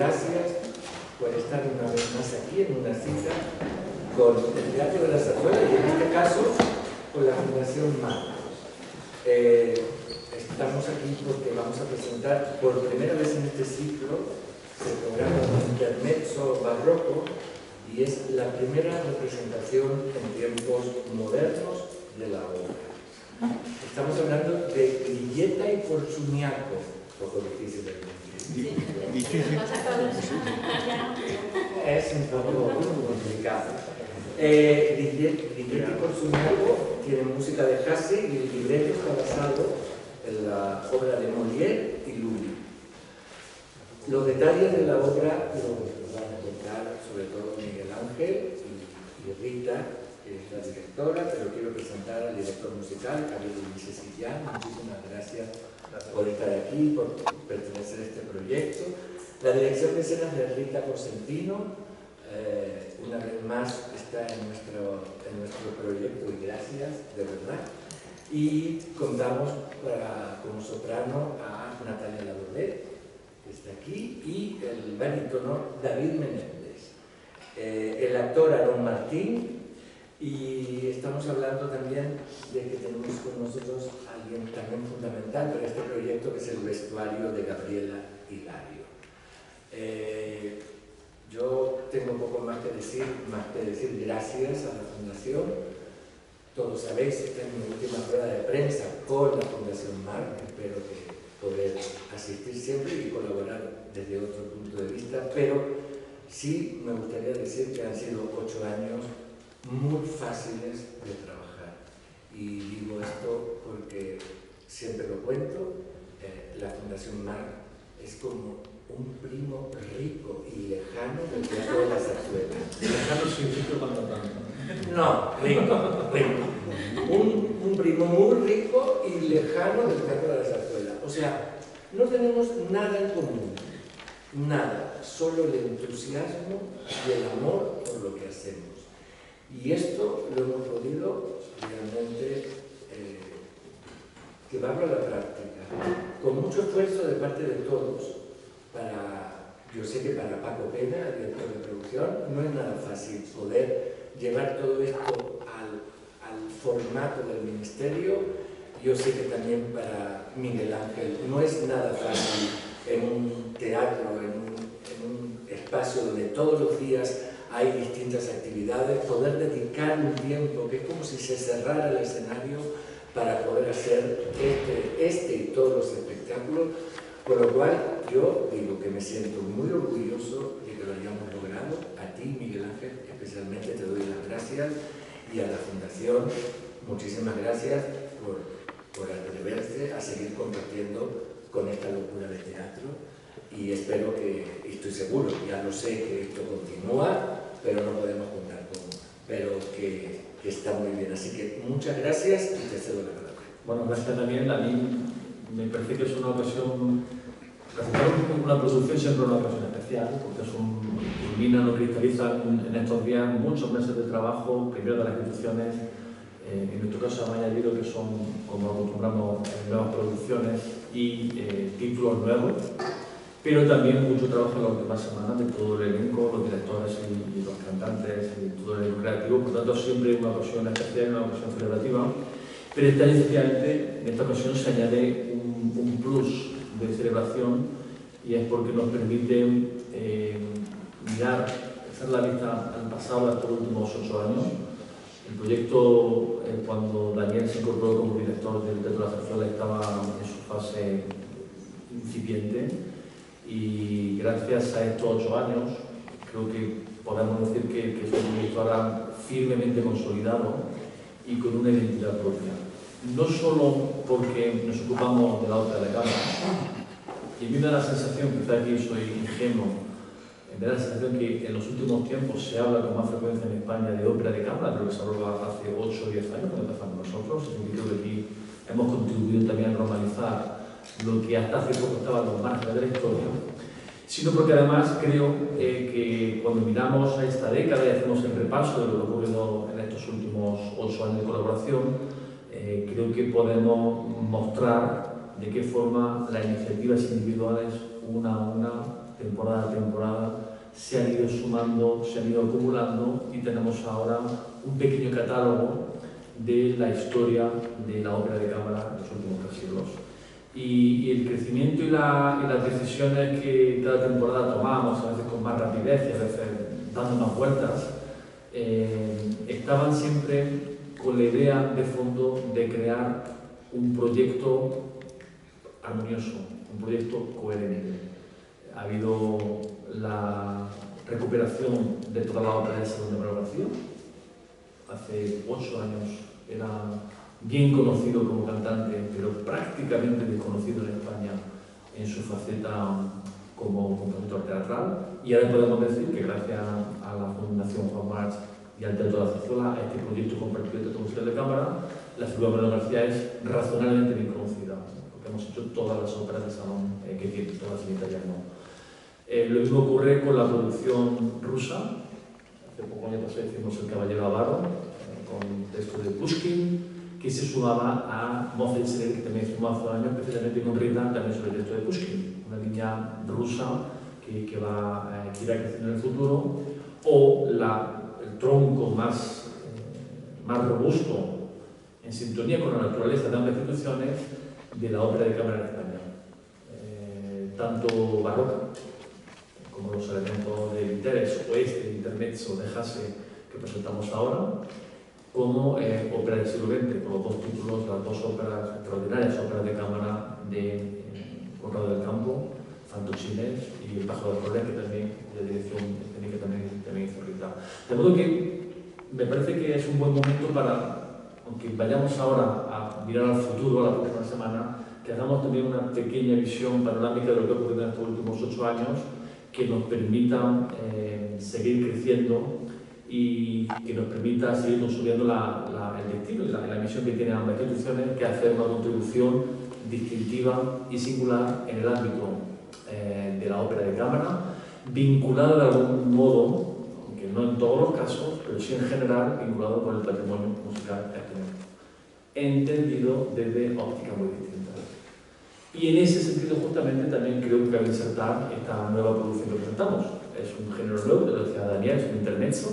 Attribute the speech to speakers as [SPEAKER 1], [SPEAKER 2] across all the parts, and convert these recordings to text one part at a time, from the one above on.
[SPEAKER 1] gracias por estar una vez más aquí en una cita con el Teatro de la Zarzuela y en este caso con la Fundación MAR. Estamos aquí porque vamos a presentar por primera vez en este ciclo el programa Intermezzo Barroco y es la primera representación en tiempos modernos de la obra. Estamos hablando de Grilletta y Porciuncolo, poco difícil de decir. Es un poco complicado. Grilletta y Porciuncolo tiene música de Hasse y el libreto está basado en la obra de Molière y Lully. Los detalles de la obra los van a contar sobre todo Miguel Ángel y Rita, que es la directora, pero quiero presentar al director musical, Javier Sillán. Muchísimas gracias por estar aquí, por pertenecer a este proyecto. La dirección de escenas de Rita Cosentino, una vez más está en nuestro proyecto y gracias, de verdad. Y contamos como soprano a Natalia Labordet, que está aquí, y el barítono David Menéndez. El actor Aaron Martín. Y estamos hablando también de que tenemos con nosotros a alguien también fundamental para este proyecto, que es el vestuario de Gabriela Hilario. Yo tengo poco más que decir gracias a la Fundación. Todos sabéis, esta es mi última rueda de prensa con la Fundación MAR. Espero que poder asistir siempre y colaborar desde otro punto de vista, pero sí me gustaría decir que han sido 8 años muy fáciles de trabajar. Y digo esto porque siempre lo cuento, la Fundación MAR es como un primo rico y lejano del Teatro de la Zarzuela.
[SPEAKER 2] Lejano significa cuánto tanto.
[SPEAKER 1] No, rico. Un primo muy rico y lejano del Teatro de la Zarzuela. O sea, no tenemos nada en común. Nada, solo el entusiasmo y el amor por lo que hacemos. Y esto lo hemos podido realmente llevarlo a la práctica, con mucho esfuerzo de parte de todos. Yo sé que para Paco Pena, el director de producción, no es nada fácil poder llevar todo esto al formato del ministerio. Yo sé que también para Miguel Ángel no es nada fácil en un teatro, en un espacio donde todos los días hay distintas actividades, poder dedicar un tiempo que es como si se cerrara el escenario para poder hacer este y todos los espectáculos, por lo cual yo digo que me siento muy orgulloso de que lo hayamos logrado. A ti, Miguel Ángel, especialmente te doy las gracias, y a la Fundación, muchísimas gracias por atreverse a seguir compartiendo con esta locura de teatro. Y espero que, estoy seguro, ya lo sé, que esto continúa, pero no podemos contar con, pero que está muy bien. Así que muchas gracias y te cedo la palabra.
[SPEAKER 2] Bueno, gracias también. A mí me parece que es una ocasión, presentar una producción siempre es una ocasión especial, porque culminan o cristalizan en estos días muchos meses de trabajo, primero de las instituciones, en nuestro caso hemos añadido que son, como acostumbramos, nuevas producciones y títulos nuevos, pero también mucho trabajo en las últimas semanas de todo el elenco, los directores y los cantantes y todo el elenco creativo. Por tanto, siempre una ocasión especial, una ocasión celebrativa, pero en esta ocasión se añade un plus de celebración, y es porque nos permite mirar, echar la vista al pasado de estos últimos 8 años. El proyecto, cuando Daniel se incorporó como director del Teatro de la Zarzuela, estaba en su fase incipiente, y gracias a estos 8 años creo que podemos decir que es un proyecto ahora firmemente consolidado y con una identidad propia. No solo porque nos ocupamos de la ópera de cámara, y a mí me da la sensación, quizá aquí soy ingenuo, me da la sensación que en los últimos tiempos se habla con más frecuencia en España de ópera de cámara, creo que se hablaba hace 8 o 10 años cuando empezamos nosotros, y creo que aquí hemos contribuido también a normalizar lo que hasta hace poco estaba en los márgenes de la historia, sino porque además creo que cuando miramos a esta década y hacemos el repaso de lo que ha ocurrido en estos últimos 8 años de colaboración, creo que podemos mostrar de qué forma las iniciativas individuales, una a una, temporada a temporada, se han ido sumando, se han ido acumulando y tenemos ahora un pequeño catálogo de la historia de la ópera de cámara en los últimos 3 siglos. Y el crecimiento y las decisiones que cada temporada tomamos, a veces con más rapidez y a veces dando más vueltas, estaban siempre con la idea de fondo de crear un proyecto armonioso, un proyecto coherente. Ha habido la recuperación de toda la ópera del Salón de Manuel García. Hace 8 años era bien conocido como cantante, pero prácticamente desconocido en España en su faceta como compositor teatral. Y ahora podemos decir que gracias a la Fundación Juan March y al Teatro de la Zarzuela, este proyecto compartido de Teatro Musical de Cámara, la figura de Manuel García es razonablemente bien conocida, porque hemos hecho todas las óperas de salón que tienen, todas en italiano. Lo mismo ocurre con la producción rusa. Hace poco año pasado hicimos El Caballero Avaro, con texto de Pushkin, que se sumaba a Mozart Seré, que también hicimos hace un año, precisamente con Rita, también sobre el texto de Pushkin, una niña rusa que irá creciendo en el futuro, o el tronco más robusto, en sintonía con la naturaleza de ambas instituciones, de la ópera de cámara en España. Tanto barroca, como los elementos del interés o este intermezzo de Hasse que presentamos ahora, como ópera del siglo XX, con los 2 títulos, las 2 óperas extraordinarias, óperas de cámara de Conrado del Campo, Fantocines y El pájaro de Correa, que también de dirección escénica también hizo Rita. De modo que me parece que es un buen momento para, aunque vayamos ahora a mirar al futuro, a la próxima semana, que hagamos también una pequeña visión panorámica de lo que ha ocurrido en estos últimos 8 años, que nos permita seguir creciendo y que nos permita seguir consolidando el destino y la misión que tienen ambas instituciones, que es hacer una contribución distintiva y singular en el ámbito de la ópera de cámara, vinculada de algún modo, aunque no en todos los casos, pero sí en general, vinculado con el patrimonio musical español, entendido desde ópticas muy distintas. Y en ese sentido, justamente, también creo que cabe insertar esta nueva producción que presentamos. Es un género nuevo, de lo que decía Daniel, es un intermezzo,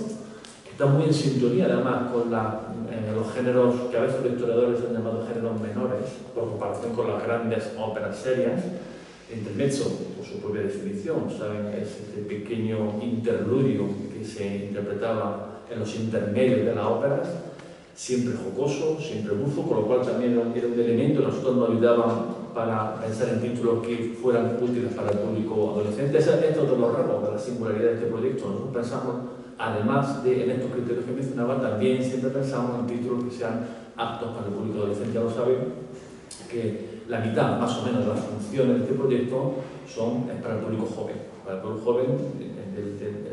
[SPEAKER 2] que está muy en sintonía, además, con los géneros que a veces los historiadores han llamado géneros menores, por comparación con las grandes óperas serias. El intermezzo, por su propia definición, ¿saben? Es este pequeño interludio que se interpretaba en los intermedios de las óperas, siempre jocoso, siempre bufo, con lo cual también era un elemento que nosotros nos ayudaba para pensar en títulos que fueran útiles para el público adolescente. Esto es otro de los rasgos de la singularidad de este proyecto. Nosotros pensamos, además de en estos criterios que mencionaba, también siempre pensamos en títulos que sean aptos para el público adolescente. Ya lo saben, que la mitad, más o menos, de las funciones de este proyecto es para el público joven. Para el público joven,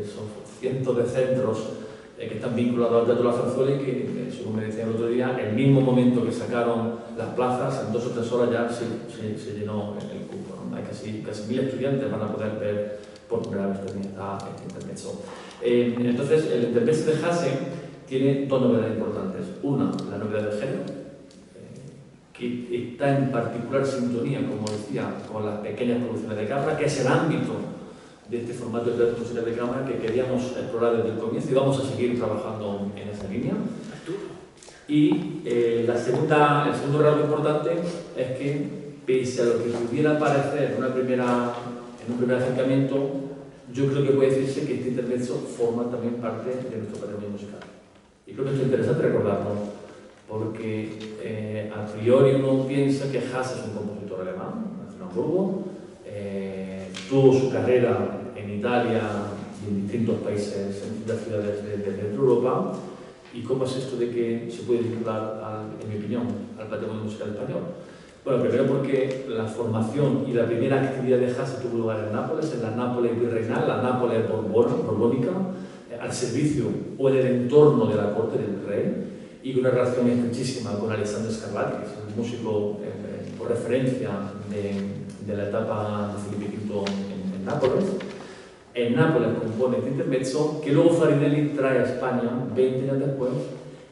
[SPEAKER 2] esos cientos de centros que están vinculados al Teatro de la Zarzuela y que, según me decían el otro día, el mismo momento que sacaron las plazas, en 2 o 3 horas ya se llenó el cupo, ¿no? Hay casi 1000 estudiantes van a poder ver por primera vez este intermezzo. Entonces, el intermezzo de Hasse tiene 2 novedades importantes. Una, la novedad del género, que está en particular sintonía, como decía, con las pequeñas producciones de cámara, que es el ámbito de este formato de teatro musical de cámara que queríamos explorar desde el comienzo y vamos a seguir trabajando en esa línea. Y el segundo rasgo importante es que, pese a lo que pudiera parecer en un primer acercamiento, yo creo que puede decirse que este intermezzo forma también parte de nuestro patrimonio musical. Y creo que esto es interesante recordarlo, porque a priori uno piensa que Hasse es un compositor alemán, nació en Hamburgo, tuvo su carrera en Italia y en distintos países, en distintas ciudades de Europa. ¿Y cómo es esto de que se puede vincular, en mi opinión, al patrimonio musical español? Bueno, primero porque la formación y la primera actividad de Hasse tuvo lugar en Nápoles, en la Nápoles virreinal, la Nápoles borbónica, al servicio o en el entorno de la corte del rey, y con una relación estrechísima con Alessandro Scarlatti, que es el músico por referencia de la etapa de Felipe V en Nápoles. En Nápoles compone este intermezzo que luego Farinelli trae a España 20 años después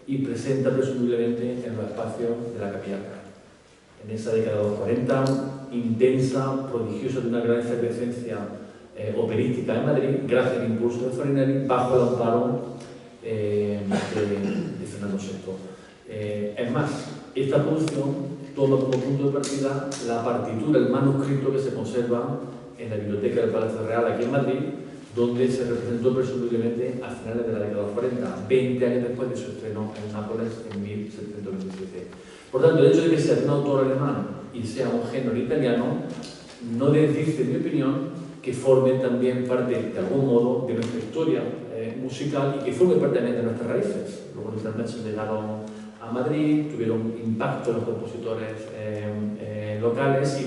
[SPEAKER 2] y presenta presumiblemente en los espacios de la Capilla Real. En esa década de los 40, intensa, prodigiosa, de una gran efervescencia operística en Madrid, gracias al impulso de Farinelli, bajo el amparo de Fernando VI. Es más, esta producción toma como punto de partida la partitura, el manuscrito que se conserva en la biblioteca del Palacio Real aquí en Madrid, donde se representó presumiblemente a finales de la década de los 40, 20 años después de su estreno en Nápoles en 1727. Por tanto, el hecho de que sea un autor alemán y sea un género italiano no desdice, en mi opinión, que forme también parte, de algún modo, de nuestra historia musical y que forme parte también de nuestras raíces. Luego los intermedios llegaron a Madrid, tuvieron impacto en los compositores locales y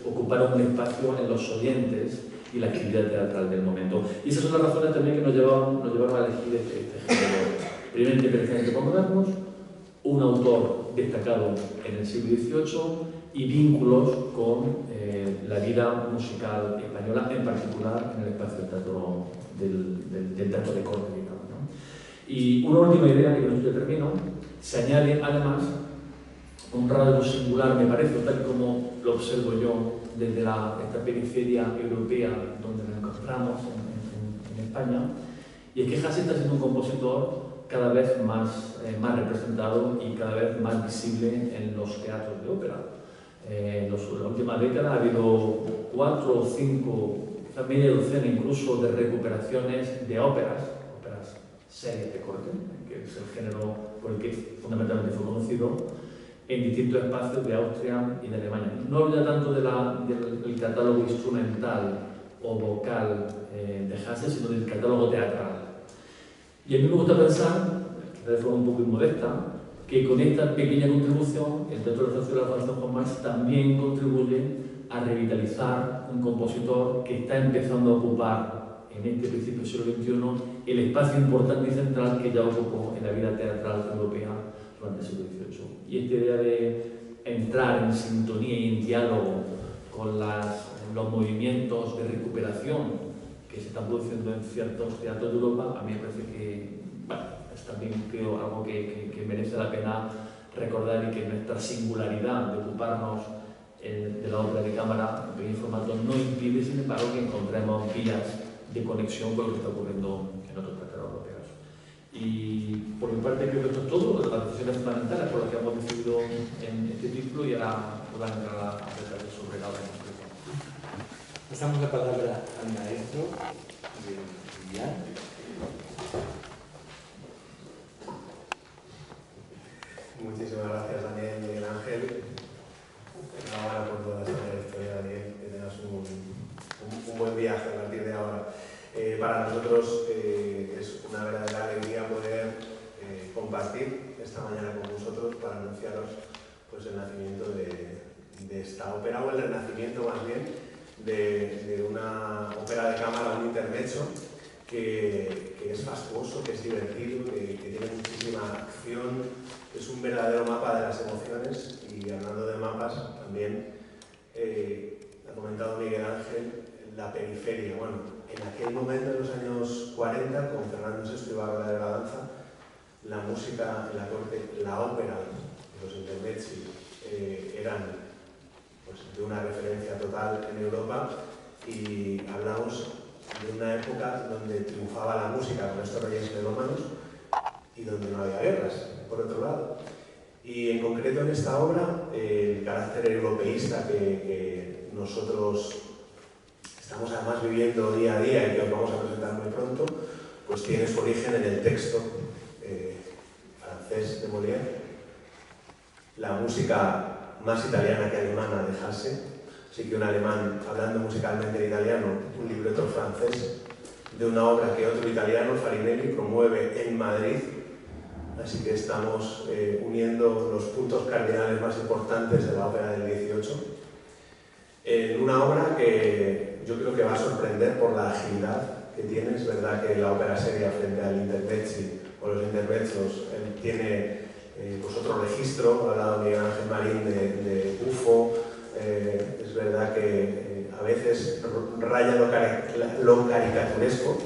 [SPEAKER 2] ocuparon un espacio en los oyentes y la actividad teatral del momento. Y esas son las razones también que nos llevaron a elegir este género. Primero, perteneciente por modernos, un autor destacado en el siglo XVIII y vínculos con la vida musical española, en particular en el espacio del teatro de corte, digamos, ¿no? Y una última idea, que con esto termino, se añade además un rasgo singular, me parece, tal como lo observo yo desde esta periferia europea donde nos encontramos en España, y es que Hasse está siendo un compositor cada vez más representado y cada vez más visible en los teatros de ópera. En la última década ha habido 4 o 5, quizás media docena incluso, de recuperaciones de óperas serias de corte, que es el género por el que fundamentalmente fue conocido, en distintos espacios de Austria y de Alemania. No hablo ya tanto del catálogo instrumental o vocal de Hasse, sino del catálogo teatral. Y a mí me gusta pensar, de forma un poco inmodesta, que con esta pequeña contribución, el Teatro de la Fundación Juan March también contribuye a revitalizar un compositor que está empezando a ocupar en este principio del siglo XXI el espacio importante y central que ya ocupó en la vida teatral europea durante el siglo XVIII. Y esta idea de entrar en sintonía y en diálogo con los movimientos de recuperación que se están produciendo en ciertos teatros de Europa, a mí me parece que es también, creo, algo que merece la pena recordar, y que nuestra singularidad de ocuparnos de la ópera de cámara en pequeño formato no impide, sin embargo, que encontremos vías de conexión con lo que está ocurriendo en otros teatros europeos. Y por mi parte creo que esto es todo, las decisiones fundamentales por las que hemos decidido en este título, y ahora voy a entrar a detalles sobre la obra en concreto.
[SPEAKER 1] Pasamos la palabra al maestro Julián.
[SPEAKER 3] Muchísimas gracias, Daniel y Miguel Ángel. Enhorabuena por toda esta trayectoria, Daniel, que tengas un buen viaje a partir de ahora. Para nosotros es una verdadera alegría poder compartir esta mañana con vosotros para anunciaros pues, el nacimiento de esta ópera, o el renacimiento más bien, de una ópera de cámara, un intermezzo, que es fastuoso, que es divertido, que tiene muchísima acción, es un verdadero mapa de las emociones. Y hablando de mapas, también ha comentado Miguel Ángel, la periferia. Bueno, en aquel momento, en los años 40, con Fernando VI y Bárbara de la Danza, la música en la corte, la ópera, los intermezzi, eran pues, de una referencia total en Europa, y hablamos de una época donde triunfaba la música con estos reyes melómanos y donde no había guerras, por otro lado. Y en concreto en esta obra, el carácter europeísta que nosotros estamos además viviendo día a día y que os vamos a presentar muy pronto, pues tiene su origen en el texto francés de Molière, la música más italiana que alemana de Hasse. Así que un alemán hablando musicalmente en italiano, un libreto francés de una obra que otro italiano, Farinelli, promueve en Madrid. Así que estamos uniendo los puntos cardinales más importantes de la ópera del 18 en una obra que yo creo que va a sorprender por la agilidad que tiene. Es verdad que la ópera seria frente al intermezzi o los intermezzos tiene pues otro registro. Ha hablado Miguel Ángel Marín de Buffo. Es verdad que a veces raya lo caricaturesco,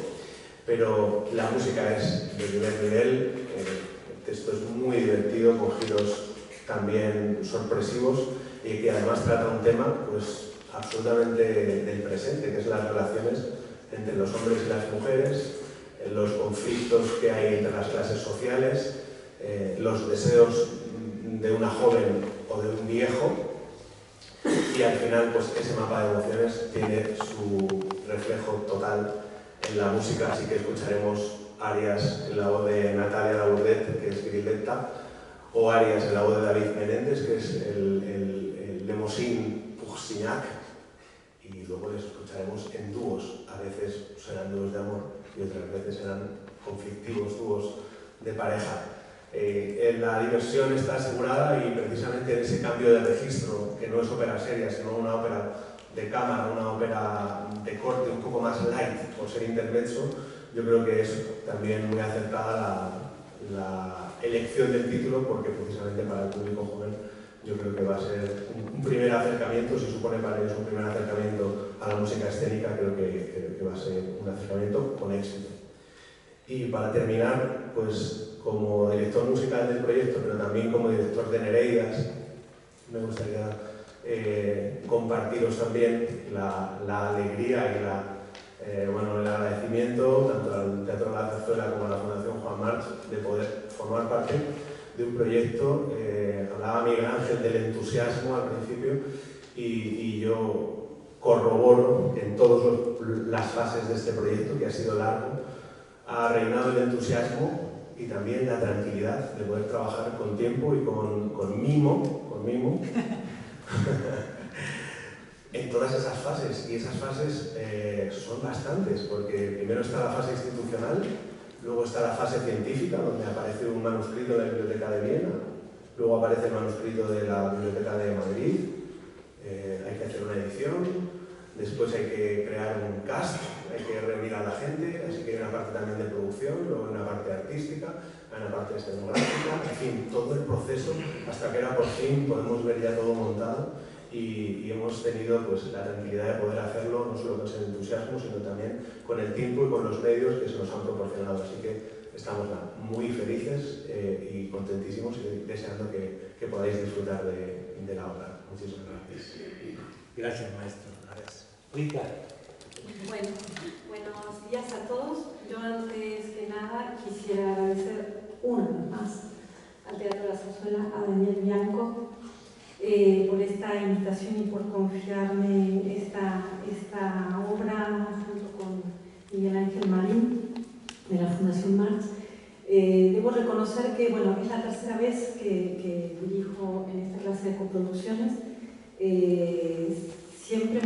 [SPEAKER 3] pero la música es de primer nivel. El texto es muy divertido, con giros también sorpresivos, y que además trata un tema pues absolutamente del presente, que es las relaciones entre los hombres y las mujeres, los conflictos que hay entre las clases sociales, los deseos de una joven o de un viejo, y al final pues ese mapa de emociones tiene su reflejo total en la música, así que escucharemos arias en la voz de Natalia Labourdet, que es Grilletta, o arias en la voz de David Menéndez, que es el Lemosín Poursignac, y luego les escucharemos en dúos. A veces serán dúos de amor y otras veces serán conflictivos dúos de pareja. La diversión está asegurada y precisamente en ese cambio de registro, que no es ópera seria, sino una ópera de cámara, una ópera de corte un poco más light por ser intermezzo, yo creo que es también muy acertada la elección del título, porque precisamente para el público joven yo creo que va a ser un primer acercamiento, si supone para ellos un primer acercamiento a la música escénica, creo que va a ser un acercamiento con éxito. Y para terminar, pues como director musical del proyecto, pero también como director de Nereidas, me gustaría compartiros también la alegría y el agradecimiento tanto al Teatro La Zarzuela como a la Fundación Juan March de poder formar parte de un proyecto. Hablaba Miguel Ángel del entusiasmo al principio y yo corroboro que en todas las fases de este proyecto, que ha sido largo, ha reinado el entusiasmo y también la tranquilidad de poder trabajar con tiempo y con mimo en todas esas fases. Y esas fases son bastantes, porque primero está la fase institucional, luego está la fase científica, donde aparece un manuscrito de la Biblioteca de Viena, luego aparece el manuscrito de la Biblioteca de Madrid, hay que hacer una edición, después hay que crear un cast, hay que reunir a la gente, así que hay una parte también de producción, luego hay una parte artística, hay una parte escenográfica, en fin, todo el proceso hasta que ahora por fin podemos ver ya todo montado y hemos tenido pues, la tranquilidad de poder hacerlo no solo con ese entusiasmo, sino también con el tiempo y con los medios que se nos han proporcionado. Así que estamos muy felices y contentísimos y deseando que podáis disfrutar de la obra. Muchísimas gracias.
[SPEAKER 1] Gracias, maestro. Rita.
[SPEAKER 4] Bueno, buenos días a todos. Yo antes que nada quisiera agradecer una vez más al Teatro La Zarzuela, a Daniel Bianco, por esta invitación y por confiarme esta obra junto con Miguel Ángel Marín de la Fundación March. Debo reconocer que es la tercera vez que dirijo en esta clase de coproducciones. Siempre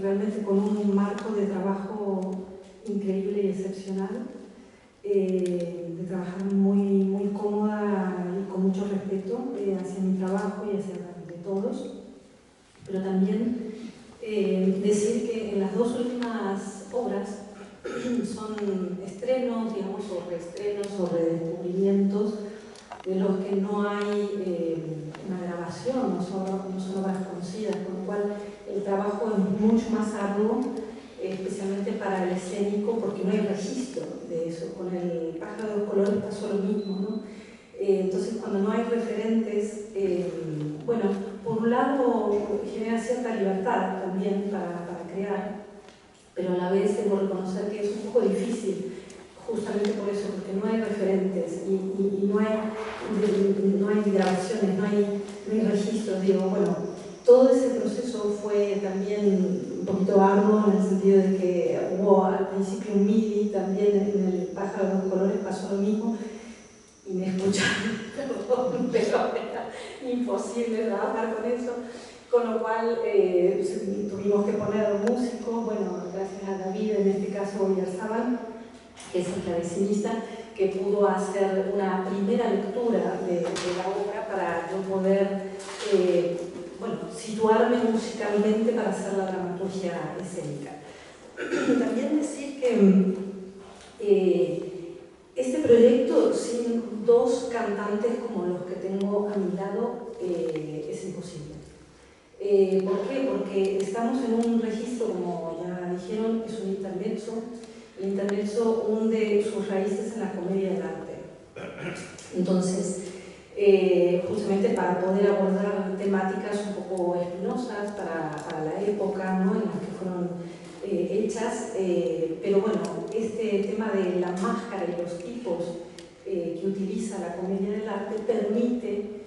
[SPEAKER 4] realmente con un marco de trabajo increíble y excepcional, de trabajar muy cómoda y con mucho respeto hacia mi trabajo y hacia de todos, pero también decir que en las dos últimas obras son estrenos, digamos, o reestrenos o redescubrimientos de los que no hay una grabación, no son obras conocidas, con lo cual el trabajo es mucho más arduo, especialmente para el escénico, porque no hay registro de eso. Con el Pájaro de los Colores pasó lo mismo, ¿no? Entonces, cuando no hay referentes, por un lado genera cierta libertad también para crear, pero a la vez debo reconocer que es un poco difícil, justamente por eso, porque no hay referentes y no hay grabaciones, no hay registros. Todo ese proceso fue también un poquito arduo, en el sentido de que hubo al principio un MIDI, también en el Pájaro de los Colores pasó lo mismo, y me escucharon, pero era imposible trabajar con eso, con lo cual tuvimos que poner músicos, gracias a David, en este caso Oyarzábal, que es el clavecinista, que pudo hacer una primera lectura de la obra para yo poder situarme musicalmente para hacer la dramaturgia escénica. También decir que este proyecto, sin dos cantantes como los que tengo a mi lado, es imposible. ¿Por qué? Porque estamos en un registro, como ya dijeron, es un intermezzo. El intermezzo hunde sus raíces en la comedia del arte. Entonces, justamente para poder abordar temáticas un poco espinosas para la época, ¿no?, en las que fueron hechas, pero bueno, este tema de la máscara y los tipos que utiliza la comedia del arte permite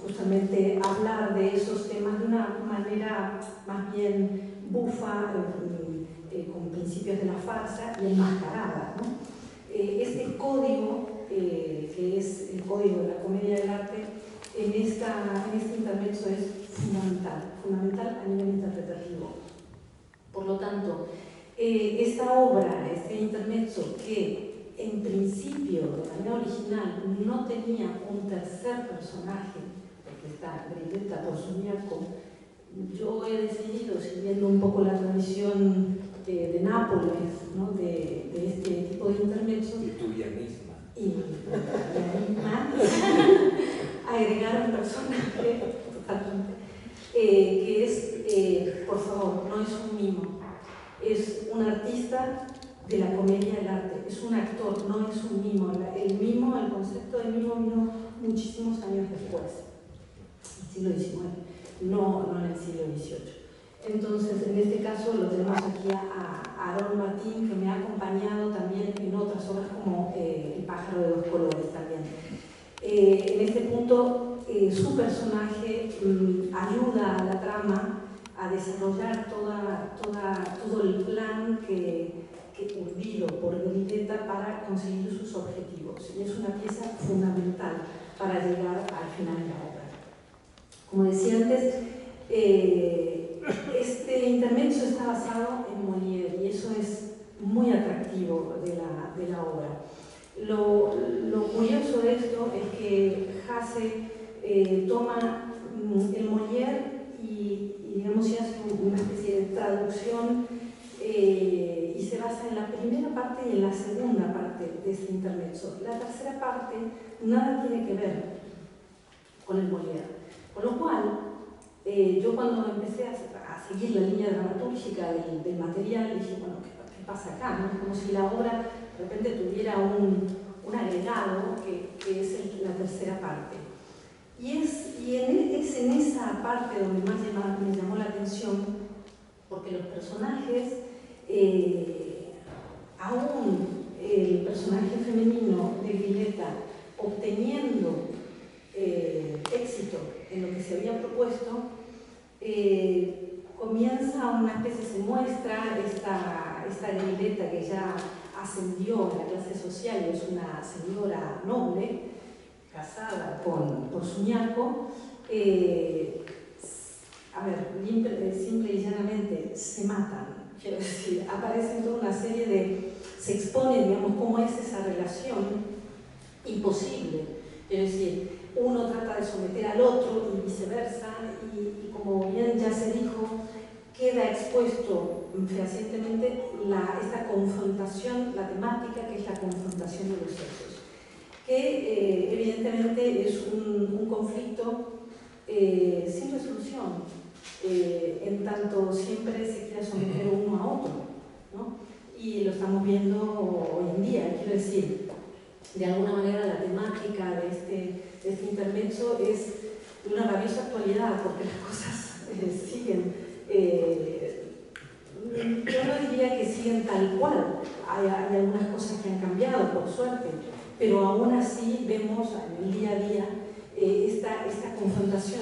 [SPEAKER 4] justamente hablar de esos temas de una manera más bien bufa, con principios de la farsa y enmascarada, ¿no? Este código, que es el código de la comedia del arte, en este intermezzo es fundamental a nivel interpretativo. Por lo tanto, esta obra, este intermezzo, que en principio, de manera original, no tenía un tercer personaje, porque está Griletta por Suñaco, yo he decidido, siguiendo un poco la tradición de Nápoles, ¿no?, de este tipo de intermezzo,
[SPEAKER 1] y tuya misma,
[SPEAKER 4] agregar un personaje totalmente, que es, por favor, no es un mimo, es un artista de la comedia del arte, es un actor, no es un mimo. El concepto de mimo vino muchísimos años después, el siglo XIX, no en el siglo XVIII. Entonces, en este caso lo tenemos aquí a Aarón Martín, que me ha acompañado también en otras obras como El pájaro de dos colores también. En este punto, su personaje ayuda a la trama a desarrollar todo el plan que urdido por Griletta para conseguir sus objetivos. Y es una pieza fundamental para llegar al final de la obra. Como decía antes, este intermezzo está basado en Molière y eso es muy atractivo de la obra. Lo curioso de esto es que Hasse toma el Molière y digamos, y hace una especie de traducción y se basa en la primera parte y en la segunda parte de este intermezzo. La tercera parte nada tiene que ver con el Molière. Con lo cual, yo cuando empecé a seguir la línea dramatúrgica del material, dije, bueno, ¿qué pasa acá? ¿No? Como si la obra de repente tuviera un agregado que es la tercera parte. Y es en esa parte donde más me llamó la atención, porque los personajes, aún el personaje femenino de Griletta obteniendo éxito en lo que se había propuesto, comienza una especie, se muestra esta Griletta que ya ascendió a la clase social y es una señora noble, casada por Suñaco. Simple y llanamente se matan, quiero decir, aparecen toda una serie se expone, digamos, cómo es esa relación imposible, quiero decir, uno trata de someter al otro y viceversa, y como bien ya se dijo, queda expuesto fehacientemente esta confrontación, la temática que es la confrontación de los sexos, que evidentemente es un conflicto sin resolución, en tanto siempre se quiera someter uno a otro, ¿no? Y lo estamos viendo hoy en día, quiero decir, de alguna manera la temática de este intermezzo es de una rabiosa actualidad, porque las cosas siguen, yo no diría que siguen tal cual, hay algunas cosas que han cambiado, por suerte, pero aún así vemos en el día a día esta confrontación,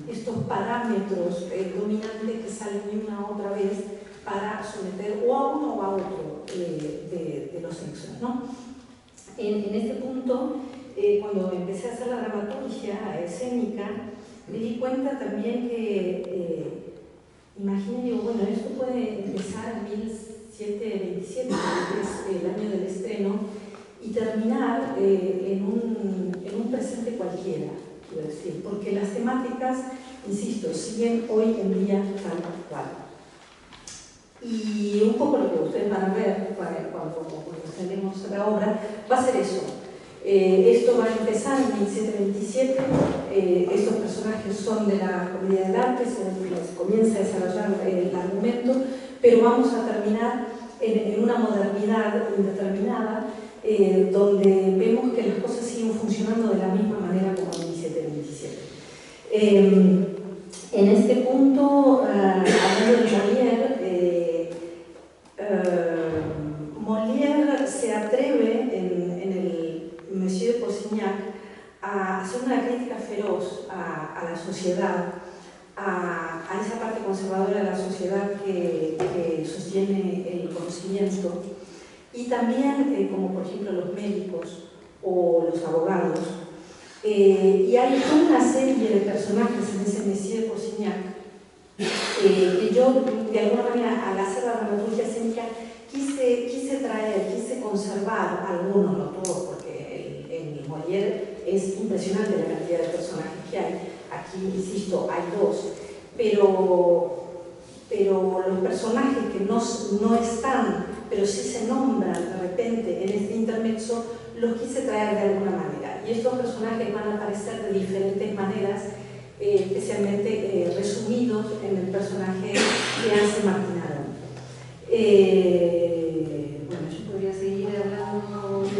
[SPEAKER 4] estos parámetros dominantes que salen una u otra vez para someter o a uno o a otro de los sexos, ¿no? En este punto, cuando empecé a hacer la dramaturgia escénica, me di cuenta también que, imagino, digo, bueno, esto puede empezar en 1727, que es el año del estreno, y terminar en un presente cualquiera, quiero decir, porque las temáticas, insisto, siguen hoy en día tal cual. Y un poco lo que ustedes van a ver cuando tenemos la obra va a ser eso. Esto va a empezar en 1727, estos personajes son de la comedia del arte, se comienza a desarrollar el argumento, pero vamos a terminar en una modernidad indeterminada donde vemos que las cosas siguen funcionando de la misma manera como en 1727. En este punto, hablando de Molière se atreve en el Monsieur de Posignac a hacer una crítica feroz a la sociedad, a esa parte conservadora de la sociedad que sostiene el conocimiento, y también, como por ejemplo los médicos o los abogados. Y hay toda una serie de personajes en ese Monsieur de Posignac que yo, de alguna manera, al hacer la dramaturgia escénica, quise conservar algunos, no todos, porque el Molière es impresionante la cantidad de personajes que hay. Aquí, insisto, hay dos, pero los personajes que no están, pero sí se nombran de repente en este intermezzo, los quise traer de alguna manera. Y estos personajes van a aparecer de diferentes maneras, especialmente resumidos en el personaje de Ansel Martinado. Bueno, yo podría seguir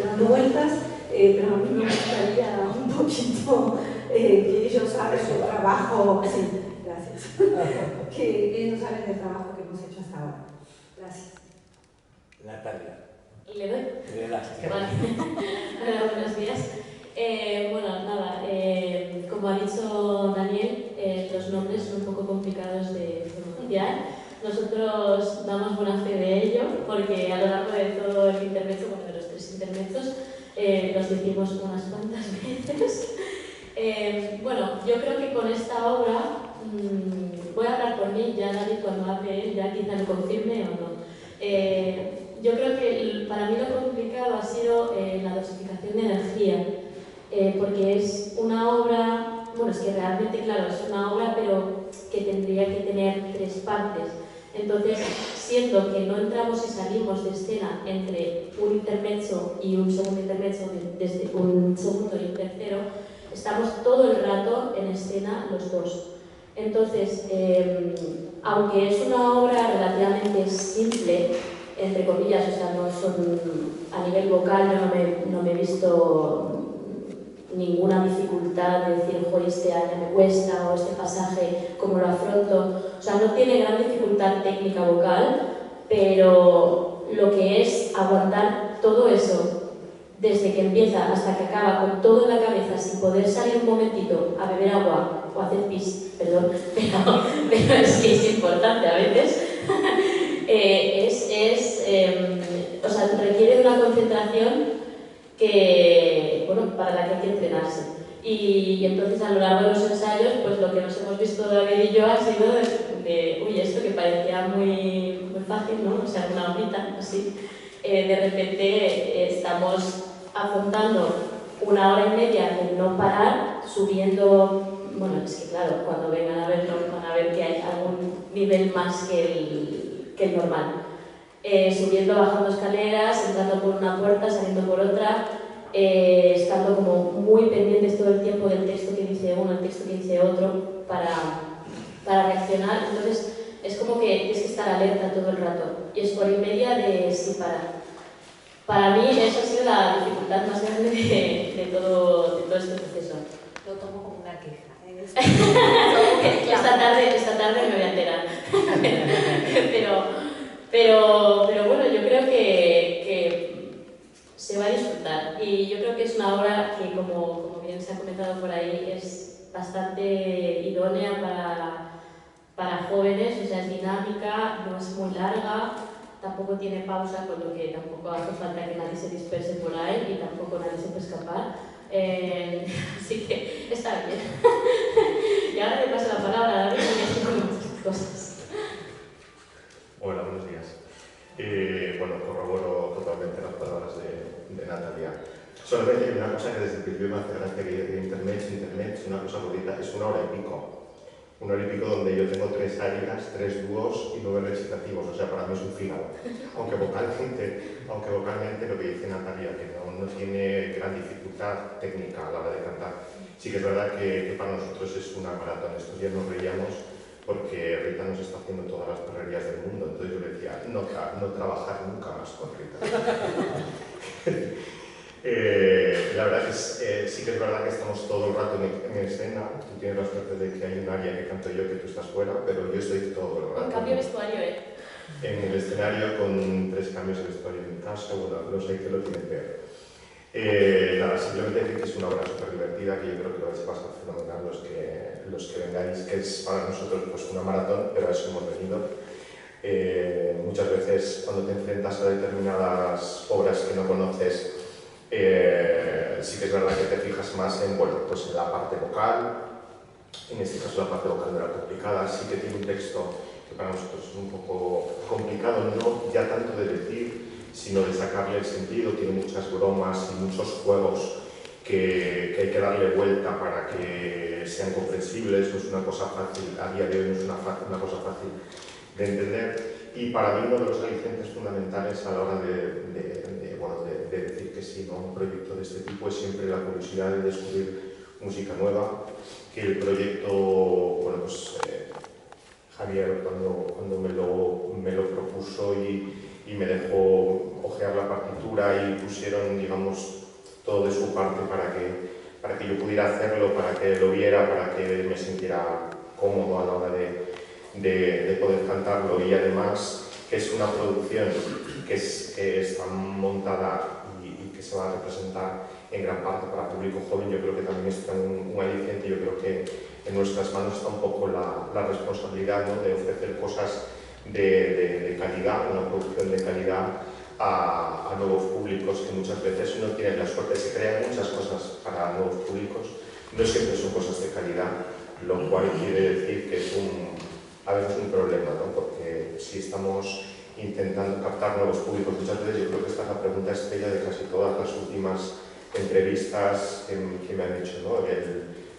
[SPEAKER 4] dando vueltas, pero a mí me gustaría un poquito que ellos hablen del trabajo. Sí, gracias. Que ellos hablen del trabajo que hemos hecho hasta ahora. Gracias.
[SPEAKER 1] Natalia.
[SPEAKER 5] ¿Le doy?
[SPEAKER 1] Vale.
[SPEAKER 5] Hola, buenos días. Bueno, nada, como ha dicho Daniel, los nombres son un poco complicados de pronunciar. Nosotros damos buena fe de ello porque a lo largo de todo el intermezzo, bueno, de los 3 intermezzos, los decimos unas cuantas veces. Bueno, yo creo que con esta obra, voy a hablar por mí, ya David cuando hable él ya quizá lo confirme o no. Yo creo que para mí lo complicado ha sido la dosificación de energía, porque es una obra, bueno, es que realmente, claro, es una obra, pero que tendría que tener 3 partes. Entonces, siendo que no entramos y salimos de escena entre un intermezzo y un segundo intermezzo, desde un segundo y un tercero, estamos todo el rato en escena los dos. Entonces, aunque es una obra relativamente simple, entre comillas, o sea, no son, a nivel vocal yo no me he visto ninguna dificultad de decir, joder, este año me cuesta, o este pasaje, ¿cómo lo afronto? O sea, no tiene gran dificultad técnica vocal, pero lo que es aguantar todo eso, desde que empieza hasta que acaba, con todo en la cabeza, sin poder salir un momentito a beber agua o a hacer pis, perdón, pero es que es importante a veces, o sea, requiere de una concentración que, bueno, para la que hay que entrenarse. Y entonces a lo largo de los ensayos, pues lo que nos hemos visto David y yo ha sido de uy, esto que parecía muy fácil, ¿no? O sea, una horita así, de repente estamos afrontando 1 hora y media de no parar, subiendo, bueno, es que claro, cuando vengan a verlo van a ver que hay algún nivel más que el normal. Subiendo, bajando escaleras, entrando por una puerta, saliendo por otra, estando como muy pendientes todo el tiempo del texto que dice uno, el texto que dice otro, para reaccionar. Entonces es como que tienes que estar alerta todo el rato y es 1 hora y media de sin parar. Para mí eso ha sido la dificultad más grande de todo este proceso.
[SPEAKER 6] Lo tomo como una queja.
[SPEAKER 5] Esta tarde me voy a enterar. pero bueno, yo creo que se va a disfrutar. Y yo creo que es una obra que, como bien se ha comentado por ahí, es bastante idónea para jóvenes, o sea, es dinámica, no es muy larga, tampoco tiene pausa, con lo que tampoco hace falta que nadie se disperse por ahí y tampoco nadie se puede escapar. Así que está bien. Y ahora le paso la palabra a David, que tiene muchas cosas.
[SPEAKER 7] Hola, buenos días. Bueno, corroboro totalmente las palabras de Natalia. Solamente hay una cosa que desde el principio me hace gracia, que yo diga intermezzo, una cosa bonita, es 1 hora y pico. 1 hora y pico donde yo tengo 3 arias, 3 dúos y 9 recitativos, o sea, para mí es un final. Aunque vocalmente lo que dice Natalia, que no tiene gran dificultad técnica a la hora de cantar. Sí que es verdad que para nosotros es una maratón. Estos días nos reíamos porque Rita nos está haciendo todas las perrerías del mundo, entonces yo le decía, no trabajar nunca más con Rita. pues sí que es verdad que estamos todo el rato en escena. Tú tienes la suerte de que hay un área que canto yo, que tú estás fuera, pero yo estoy todo el rato.
[SPEAKER 5] Un cambio de vestuario,
[SPEAKER 7] En el escenario con 3 cambios de vestuario en casa, bueno, no sé qué lo tiene peor. Nada, simplemente decir que es una obra súper divertida, que yo creo que lo vais a pasar fenomenal los que vengáis, que es para nosotros pues una maratón, pero a eso hemos venido. Muchas veces cuando te enfrentas a determinadas obras que no conoces, sí que es verdad que te fijas más en, bueno, pues en la parte vocal. En este caso la parte vocal no era complicada, sí que tiene un texto que para nosotros es un poco complicado, no ya tanto de decir, sino de sacarle el sentido. Tiene muchas bromas y muchos juegos que hay que darle vuelta para que sean comprensibles. No es una cosa fácil, a día de hoy no es una cosa fácil de entender. Y para mí uno de los alicientes fundamentales a la hora de decir que sí, ¿no?, un proyecto de este tipo es siempre la curiosidad de descubrir música nueva, que el proyecto, bueno, pues Javier cuando me lo propuso y me dejó ojear la partitura y pusieron, digamos, todo de su parte para que yo pudiera hacerlo, para que lo viera, para que me sintiera cómodo a la hora de poder cantarlo, y además que es una producción que está montada y que se va a representar en gran parte para público joven. Yo creo que también está un aliciente. Yo creo que en nuestras manos está un poco la responsabilidad, ¿no?, de ofrecer cosas de calidad, una producción de calidad a nuevos públicos, que muchas veces no tienen la suerte. Se crean muchas cosas para nuevos públicos, no siempre son cosas de calidad, lo cual quiere decir que es a veces un problema, ¿no?, porque si estamos intentando captar nuevos públicos, muchas veces yo creo que esta es la pregunta estrella de casi todas las últimas entrevistas que me han hecho, ¿no?,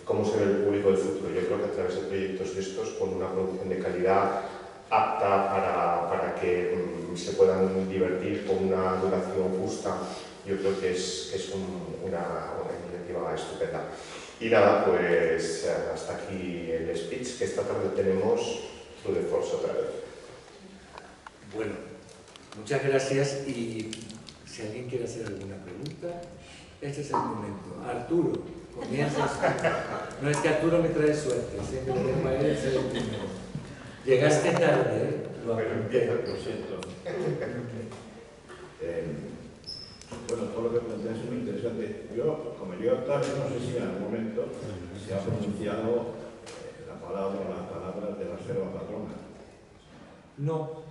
[SPEAKER 7] cómo se ve el público del futuro. Yo creo que a través de proyectos de estos, con una producción de calidad apta para que se puedan divertir con una duración justa, yo creo que es una iniciativa estupenda. Y nada, pues hasta aquí el speech, que esta tarde tenemos True de Force otra vez.
[SPEAKER 1] Bueno, muchas gracias, y si alguien quiere hacer alguna pregunta, este es el momento. Arturo, comienzas. No, es que Arturo me trae suerte, siempre le dejo a él ser el primero. Llegaste tarde, ¿eh?
[SPEAKER 7] Pero empieza,
[SPEAKER 8] Lo siento. Bueno, todo lo que planteas es muy interesante. Como yo tarde, no sé si en algún momento se ha pronunciado las palabras de la selva patrona.
[SPEAKER 1] No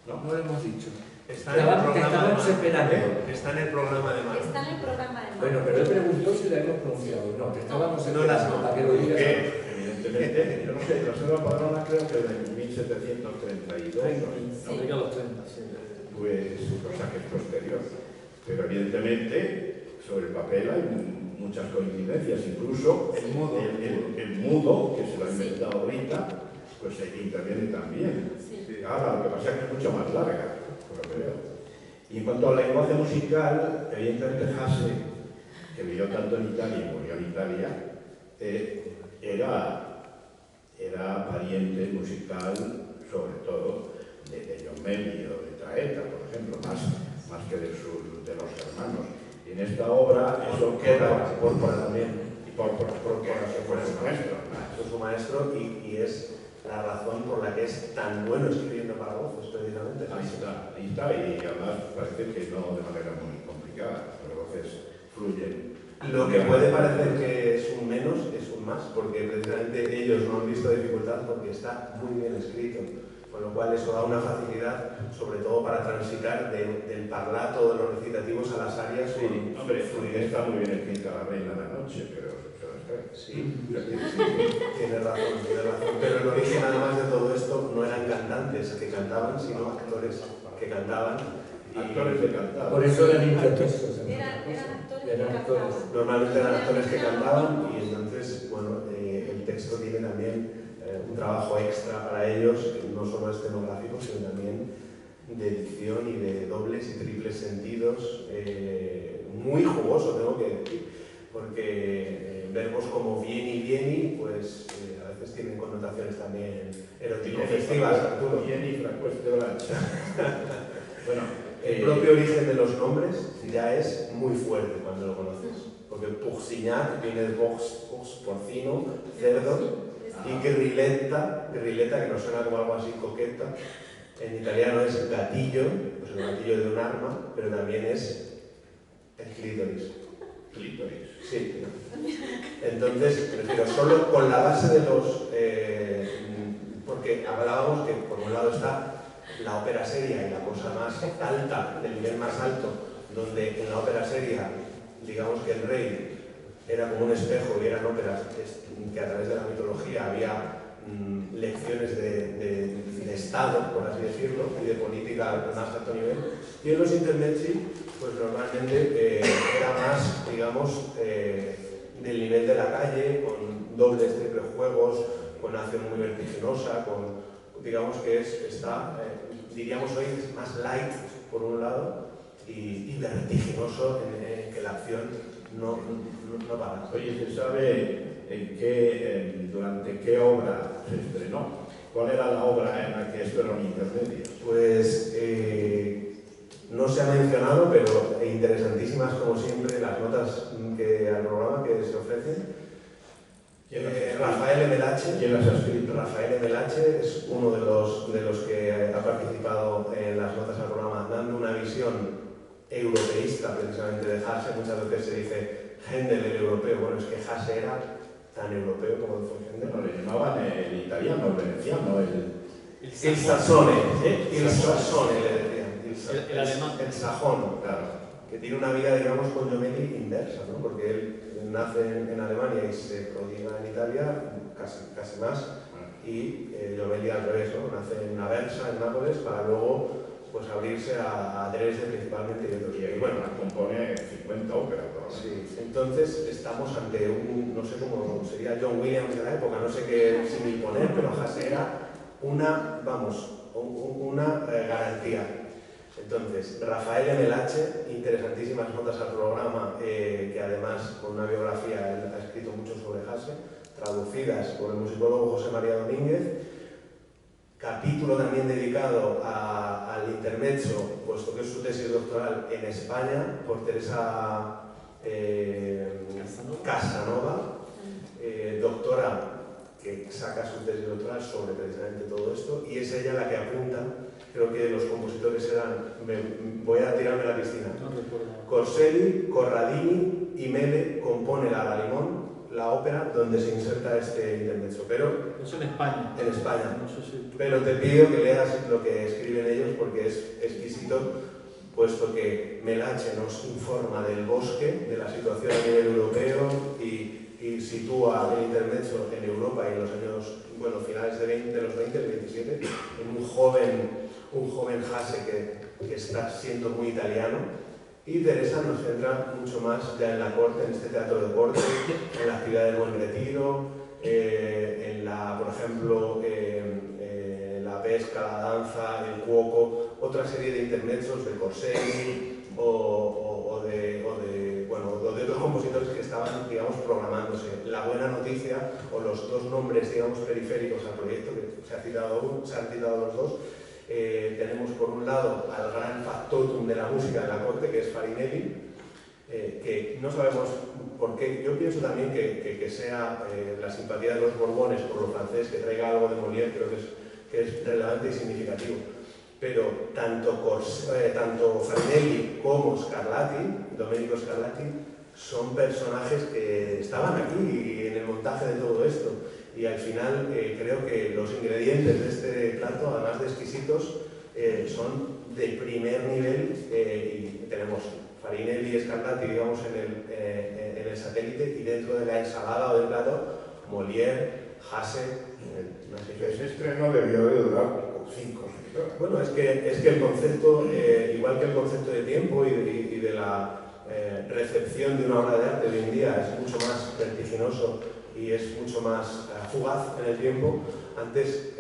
[SPEAKER 1] lo hemos dicho.
[SPEAKER 3] Está en el
[SPEAKER 1] Estábamos esperando.
[SPEAKER 3] Está en el programa de Manu.
[SPEAKER 6] Está en el programa de Manu.
[SPEAKER 1] Bueno, pero él preguntó si lo hemos pronunciado. No, que estábamos esperando para que lo digas.
[SPEAKER 8] Evidentemente, yo no sé, la selva patrona creo que de 1732.
[SPEAKER 2] No llega a los 30, sí.
[SPEAKER 8] Pues, o sea, que es posterior. Pero evidentemente, sobre el papel hay muchas coincidencias, incluso el mudo, que se lo ha inventado ahorita, pues interviene también.
[SPEAKER 6] Sí.
[SPEAKER 8] Ahora, lo que pasa es que es mucho más larga, por lo que veo. Y en cuanto al lenguaje musical, evidentemente Hasse, que vivió tanto en Italia y murió en Italia, era pariente musical, sobre todo, de John Melly o de Traetta, por ejemplo, más que de los hermanos. Y en esta obra eso queda por también, y por su maestro.
[SPEAKER 3] Por su maestro, y es la razón por la que es tan bueno escribiendo para voces, precisamente.
[SPEAKER 8] Ahí está, y además parece que no de manera muy complicada, las voces fluyen.
[SPEAKER 3] Lo que puede parecer que es un menos, es un más, porque precisamente ellos no han visto dificultad porque está muy bien escrito, con lo cual eso da una facilidad, sobre todo para transitar del parlato, de los recitativos a las áreas.
[SPEAKER 8] Sí, hombre, está muy bien escrita La Reina de la Noche, pero
[SPEAKER 3] sí, tiene razón. Pero el origen, además de todo esto, no eran cantantes que cantaban, sino actores que cantaban.
[SPEAKER 8] Actores de cantar.
[SPEAKER 1] Por eso eran interpretos.
[SPEAKER 6] Eran actores.
[SPEAKER 3] Normalmente eran actores que cantaban, y entonces, bueno, el texto tiene también un trabajo extra para ellos, no solo escenográfico, sino también de edición y de dobles y triples sentidos, muy jugoso, tengo que decir, porque verbos como vieni, pues a veces tienen connotaciones también erótico-festivas, Arturo.
[SPEAKER 8] Vieni, fracueste, blancha. Bueno,
[SPEAKER 3] el propio origen de los nombres ya es muy fuerte cuando lo conoces. porque Poursignac viene de box, porcino, cerdo, y griletta, que nos suena como algo así coqueta, en italiano es gatillo, pues el gatillo de un arma, pero también es el clítoris.
[SPEAKER 8] Clítoris.
[SPEAKER 3] Sí. Entonces, prefiero solo con la base de los... porque hablábamos que por un lado está la ópera seria y la cosa más alta, el nivel más alto, donde en la ópera seria, digamos que el rey era como un espejo y eran óperas que a través de la mitología había lecciones de Estado, por así decirlo, y de política al más alto nivel. Y en los intermezzi, pues normalmente era más, digamos, del nivel de la calle, con dobles, triples juegos, con acción muy vertiginosa, digamos que diríamos hoy, es más light, por un lado, y vertiginoso en que la acción no para.
[SPEAKER 8] Oye, ¿se sabe durante qué obra se estrenó? ¿Cuál era la obra en la que esto era un intermedio?
[SPEAKER 3] Pues no se ha mencionado, pero interesantísimas como siempre las notas al programa que se ofrecen. Rafael Emelache.
[SPEAKER 8] ¿Quién las ha escrito?
[SPEAKER 3] Rafael Emelache es uno de los que ha participado en las notas al programa, dando una visión europeísta precisamente de Hasse. Muchas veces se dice Händel el europeo. Bueno, es que Hasse era tan europeo como fue Händel.
[SPEAKER 8] Bueno, le llamaban el italiano, el veneciano,
[SPEAKER 3] el sassone, el sassone le decían.
[SPEAKER 2] El alemán.
[SPEAKER 3] El sajón, claro. Que tiene una vida, digamos, con Jommelli inversa, ¿no? Porque él nace en Alemania y se prodiga en Italia, casi más, y Jommelli al revés, ¿no? Nace en Aversa, en Nápoles, para luego pues abrirse a Dresde principalmente y otros.
[SPEAKER 8] Y bueno, compone 50 óperas.
[SPEAKER 3] Sí, entonces estamos ante no sé cómo sería John Williams de la época, no sé qué sin poner, pero Hasse era una garantía. Entonces, Rafael Emelache, interesantísimas notas al programa, que además con una biografía él ha escrito mucho sobre Hasse, traducidas por el musicólogo José María Domínguez. Capítulo también dedicado al intermezzo, puesto que es su tesis doctoral en España, por Teresa Casanova, doctora que saca su tesis doctoral sobre precisamente todo esto, y es ella la que apunta. Creo que los compositores eran, voy a tirarme a la piscina, Corselli, Corradini y Mele compone la Galimón, la ópera donde se inserta este intermezzo, pero
[SPEAKER 2] eso en España.
[SPEAKER 3] En España.
[SPEAKER 2] No sé si...
[SPEAKER 3] Pero te pido que leas lo que escriben ellos porque es exquisito, puesto que Melache nos informa del bosque, de la situación a nivel europeo y sitúa el intermezzo en Europa y en los años, finales de los 20, del 27, en un joven Hasse que está siendo muy italiano. Y Teresa nos centra mucho más ya en la corte, en este teatro de corte, en la actividad del Buen Retiro, por ejemplo, la pesca, la danza, el cuoco, otra serie de intermezzos de Corselli o de otros compositores que estaban, digamos, programándose. La buena noticia, o los dos nombres, digamos, periféricos al proyecto, que se han citado los dos, tenemos por un lado al gran factotum de la música de la corte, que es Farinelli, que no sabemos por qué. Yo pienso también que sea la simpatía de los Borbones por lo francés, que traiga algo de Molière, creo que es relevante y significativo. Pero tanto Farinelli como Scarlatti, Domenico Scarlatti, son personajes que estaban aquí en el montaje de todo esto. Y al final creo que los ingredientes de este plato, además de exquisitos, son de primer nivel, y tenemos Farinelli y Scarlatti, digamos, en el satélite, y dentro de la ensalada o del plato, Molière, Hasse.
[SPEAKER 8] Ese estreno debió de durar 5 o 6 horas.
[SPEAKER 3] Bueno, es que el concepto, igual que el concepto de tiempo y de la recepción de una obra de arte hoy en día es mucho más vertiginoso y es mucho más fugaz en el tiempo. Antes,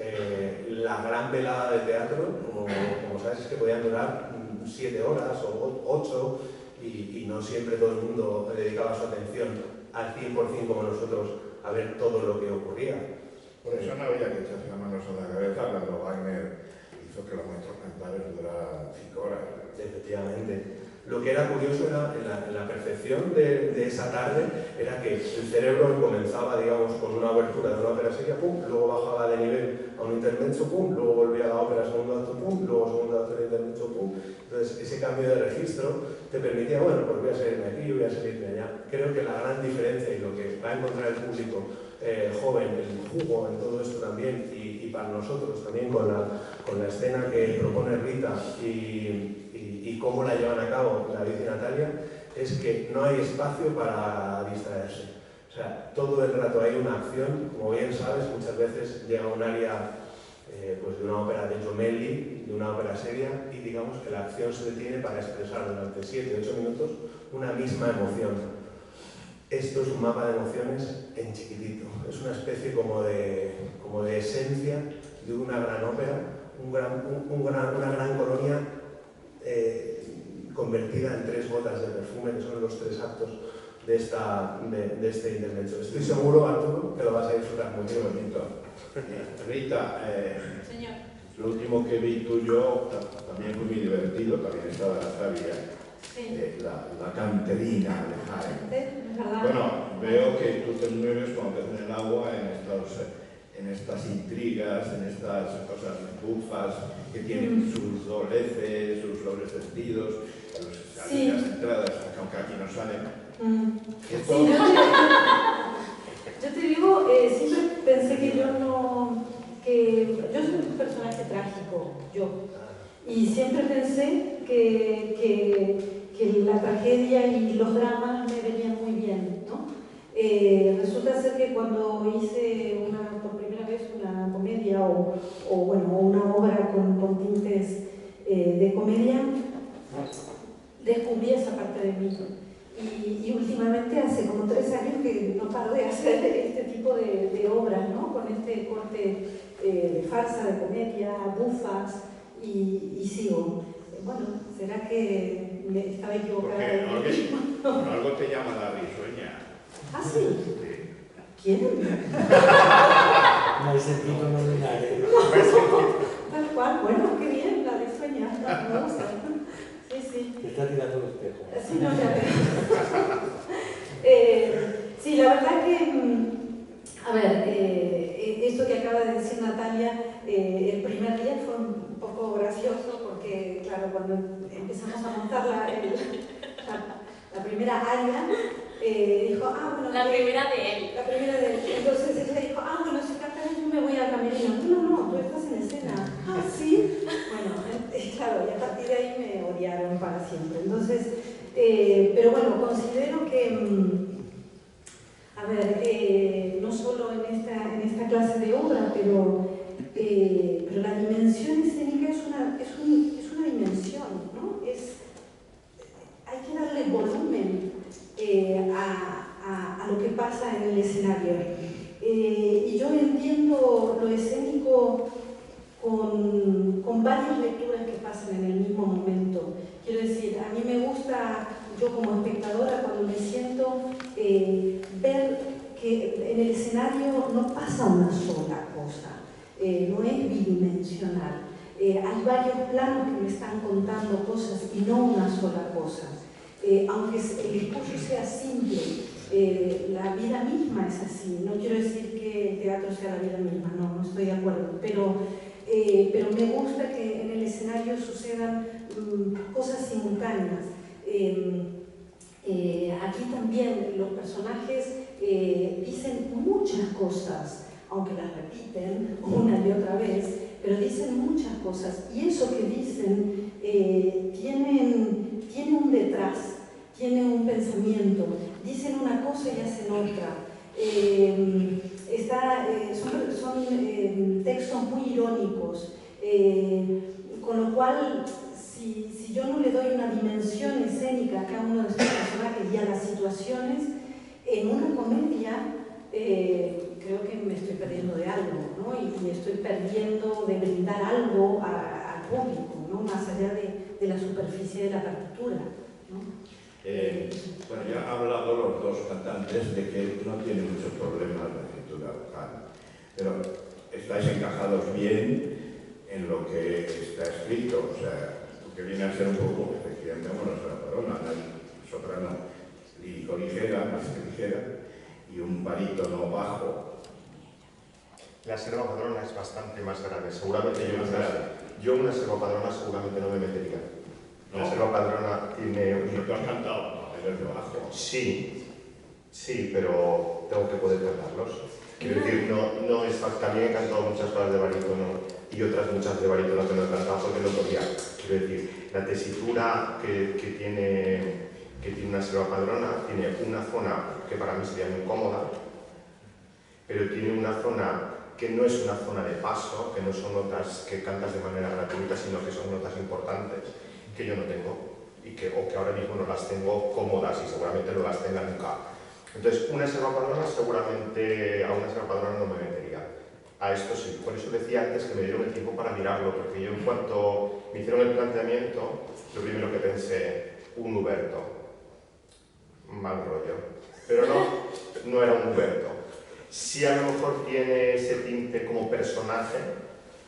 [SPEAKER 3] la gran velada de teatro, como sabes, es que podían durar 7 horas o 8 y no siempre todo el mundo dedicaba su atención al 100% como nosotros a ver todo lo que ocurría.
[SPEAKER 8] Por eso no había que echarse las manos a la cabeza cuando Wagner hizo que los maestros cantares duraran 5 horas.
[SPEAKER 3] Efectivamente. Lo que era curioso era, en la percepción de esa tarde, era que el cerebro comenzaba, digamos, con una abertura de una ópera seria, pum, luego bajaba de nivel a un intermezzo, pum, luego volvía a la ópera segundo acto, pum, luego segundo acto de intermezzo, pum. Entonces, ese cambio de registro te permitía, bueno, pues voy a salirme aquí, voy a salirme allá. Creo que la gran diferencia y lo que va a encontrar el público joven, el jugo en todo esto también, y para nosotros también con la escena que propone Rita y cómo la llevan a cabo David y Natalia, es que no hay espacio para distraerse. O sea, todo el rato hay una acción, como bien sabes, muchas veces llega un área pues de una ópera de Jommelli, de una ópera seria, y digamos que la acción se detiene para expresar durante 7-8 minutos una misma emoción. Esto es un mapa de emociones en chiquitito, es una especie como de esencia de una gran ópera, una gran colonia convertida en 3 gotas de perfume, que son los 3 actos de este intermezzo. Estoy seguro, Arturo, que lo vas a disfrutar muy bonito.
[SPEAKER 8] Rita,
[SPEAKER 6] Señor.
[SPEAKER 8] lo último que vi tuyo también fue muy divertido, también estaba Natalia, la canterina de Jaén. Bueno, veo que tú te mueves cuando te en el agua en estas intrigas, en estas cosas bufas que tienen sus dobleces, sus dobles sentidos, sus entradas, aunque aquí no salen.
[SPEAKER 4] Sí, yo te digo, siempre pensé que yo soy un personaje trágico, y siempre pensé que la tragedia y los dramas me venían muy bien, ¿no? Resulta ser que cuando hice por primera vez una comedia o una obra con tintes de comedia, descubrí esa parte de mí. Y últimamente, hace como 3 años que no paro de hacer este tipo de obras, ¿no? Con este corte de farsa, de comedia, bufas, y sigo. Bueno, ¿será que me estaba equivocada?
[SPEAKER 8] Porque algo te llama la risueña.
[SPEAKER 4] ¿Ah, sí? ¿Quién?
[SPEAKER 1] No hay sentido nominal.
[SPEAKER 4] Tal cual, bueno, qué bien, la risueña, me gusta. Sí.
[SPEAKER 1] Te está tirando los espejos.
[SPEAKER 4] Sí, no, ya sí, la verdad que, a ver, esto que acaba de decir Natalia, el primer día fue un poco gracioso porque, claro, cuando empezamos a montar la primera aria, dijo, bueno...
[SPEAKER 5] La primera de él.
[SPEAKER 4] La primera de él. Entonces ella dijo, bueno, si cantas yo me voy al camerino. No, tú estás en escena. Ah, ¿sí? Bueno, claro, y a partir de ahí me odiaron para siempre. Entonces, pero bueno, considero que, a ver, no solo en esta clase de obra, pero la dimensión escénica es una dimensión, ¿no? Hay que darle volumen a lo que pasa en el escenario. Y yo entiendo lo escénico con varias lecturas que pasan en el mismo momento. Quiero decir, a mí me gusta, yo como espectadora, cuando me siento, ver que en el escenario no pasa una sola cosa, no es bidimensional. Hay varios planos que me están contando cosas y no una sola cosa. Aunque el discurso sea simple, la vida misma es así. No quiero decir que el teatro sea la vida misma, no estoy de acuerdo, pero me gusta que en el escenario sucedan cosas simultáneas. Aquí también los personajes dicen muchas cosas, aunque las repiten una y otra vez, pero dicen muchas cosas, y eso que dicen tiene un detrás, tiene un pensamiento, dicen una cosa y hacen otra. Son textos muy irónicos, con lo cual, si yo no le doy una dimensión escénica a cada uno de estos personajes y a las situaciones, en una comedia creo que me estoy perdiendo de algo, ¿no? Y estoy perdiendo de brindar algo al público, ¿no? Más allá de la superficie de la partitura, ¿no?
[SPEAKER 8] Bueno, ya han hablado los dos cantantes de que no tienen muchos problemas la escritura vocal, pero estáis encajados bien en lo que está escrito, o sea, tú que viene a ser un poco, efectivamente, como la soprapadrona, una soprano lírico ligera, más que ligera, y un barítono bajo.
[SPEAKER 7] La selva padrona es bastante más grave. Seguramente yo una selva padrona seguramente no me metería. La selva padrona tiene...
[SPEAKER 8] ¿Tú has cantado? ¿Eres de bajo?
[SPEAKER 7] Sí, pero tengo que poder cantarlos. Quiero decir, no es fácil. También he cantado muchas cosas de barítono y otras muchas de barítono que no he cantado porque no podía. Quiero decir, la tesitura que tiene una selva padrona tiene una zona que para mí sería muy cómoda, pero tiene una zona que no es una zona de paso, que no son notas que cantas de manera gratuita, sino que son notas importantes, que yo no tengo, o que ahora mismo no las tengo cómodas y seguramente no las tenga nunca. Entonces, a una selva padrona no me metería. A esto sí, por eso decía antes que me dieron el tiempo para mirarlo, porque yo en cuanto me hicieron el planteamiento, lo primero que pensé, un Huberto, mal rollo, pero no era un Huberto. Sí, a lo mejor tiene ese tinte como personaje,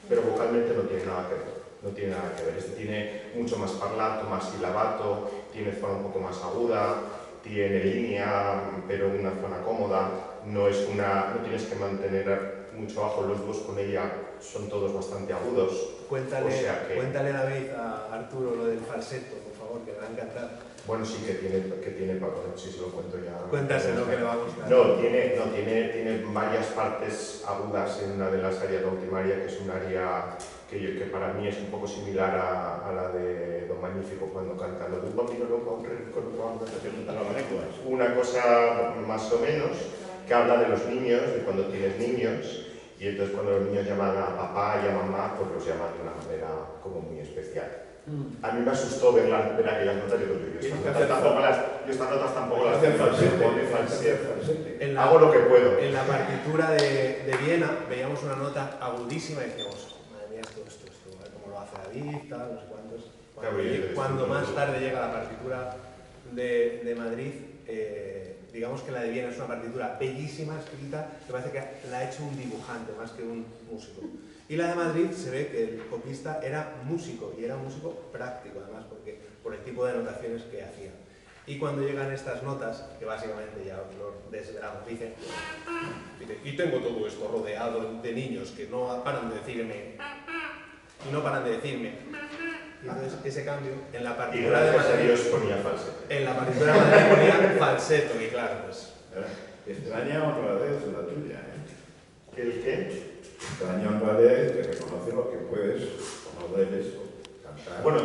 [SPEAKER 7] pero vocalmente no tiene nada que ver. No tiene nada que ver. Este tiene mucho más parlato, más silabato, tiene zona un poco más aguda, tiene línea, pero en una zona cómoda. No tienes que mantener mucho bajo. Los dúos con ella son todos bastante agudos.
[SPEAKER 3] Cuéntale David a Arturo lo del falseto, por favor, que le va a encantar.
[SPEAKER 7] Bueno, sí que tiene Paco, no sé si lo cuento ya.
[SPEAKER 3] Cuéntaselo, que le va a gustar.
[SPEAKER 7] Tiene varias partes agudas en una de las áreas de la última área, que es un área que para mí es un poco similar a la de Don Magnífico cuando canta lo de un bambino loco, una cosa más o menos que habla de los niños, de cuando tienes niños, y entonces cuando los niños llaman a papá y a mamá, pues los llaman de una manera como muy especial. A mí me asustó ver aquellas notas. Yo estas notas tampoco las tengo. Hago lo que puedo.
[SPEAKER 3] En la partitura de Viena veíamos una nota agudísima y decíamos, madre mía, esto, a ver cómo lo hace David, tal, no sé cuántos. Cuando más tarde llega la partitura de Madrid, digamos que la de Viena es una partitura bellísima, escrita, que parece que la ha hecho un dibujante más que un músico. Y la de Madrid se ve que el copista era músico, y era un músico práctico además, por el tipo de anotaciones que hacía. Y cuando llegan estas notas, que básicamente ya los desvelados dicen, y tengo todo esto rodeado de niños que no paran de decirme, y no paran de decirme. Y entonces ese cambio, en la partitura de Madrid
[SPEAKER 7] ponía falseto.
[SPEAKER 3] En la partitura de Madrid ponía falseto, y claro, pues...
[SPEAKER 8] Extraña honradez la tuya,
[SPEAKER 7] ¿El qué?
[SPEAKER 8] Extraña honradez que reconoce lo que puedes o no debes cantar.
[SPEAKER 7] Bueno,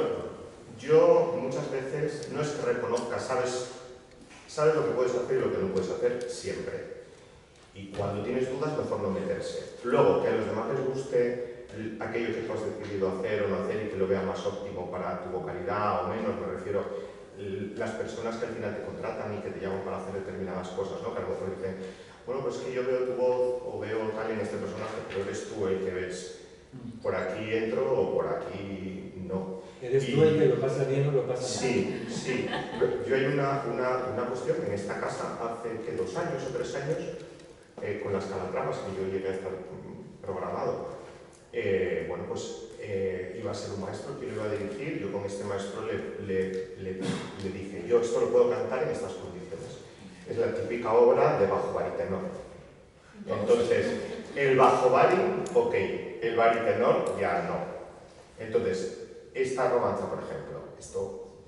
[SPEAKER 7] yo muchas veces no es que reconozca, sabes lo que puedes hacer y lo que no puedes hacer siempre. Y cuando tienes dudas, mejor no meterse. Luego, que a los demás les guste aquello que tú has decidido hacer o no hacer y que lo vean más óptimo para tu vocalidad o menos, me refiero las personas que al final te contratan y que te llaman para hacer determinadas cosas, ¿no? Que a lo mejor dicen, bueno, pues que yo veo tu voz o veo tal en este personaje, pero eres tú el que ves. Por aquí entro o por aquí no.
[SPEAKER 1] ¿Eres tú el que lo pasa bien o lo pasa mal?
[SPEAKER 7] Sí. Yo hay una cuestión en esta casa hace que 2 años o 3 años, con las calatramas que yo llegué a estar programado. Iba a ser un maestro que lo iba a dirigir. Yo con este maestro le dije, yo esto lo puedo cantar en estas condiciones. Es la típica obra de bajo baritenor. Entonces, el bajo bari, ok, el baritenor ya no. Entonces, esta romanza, por ejemplo,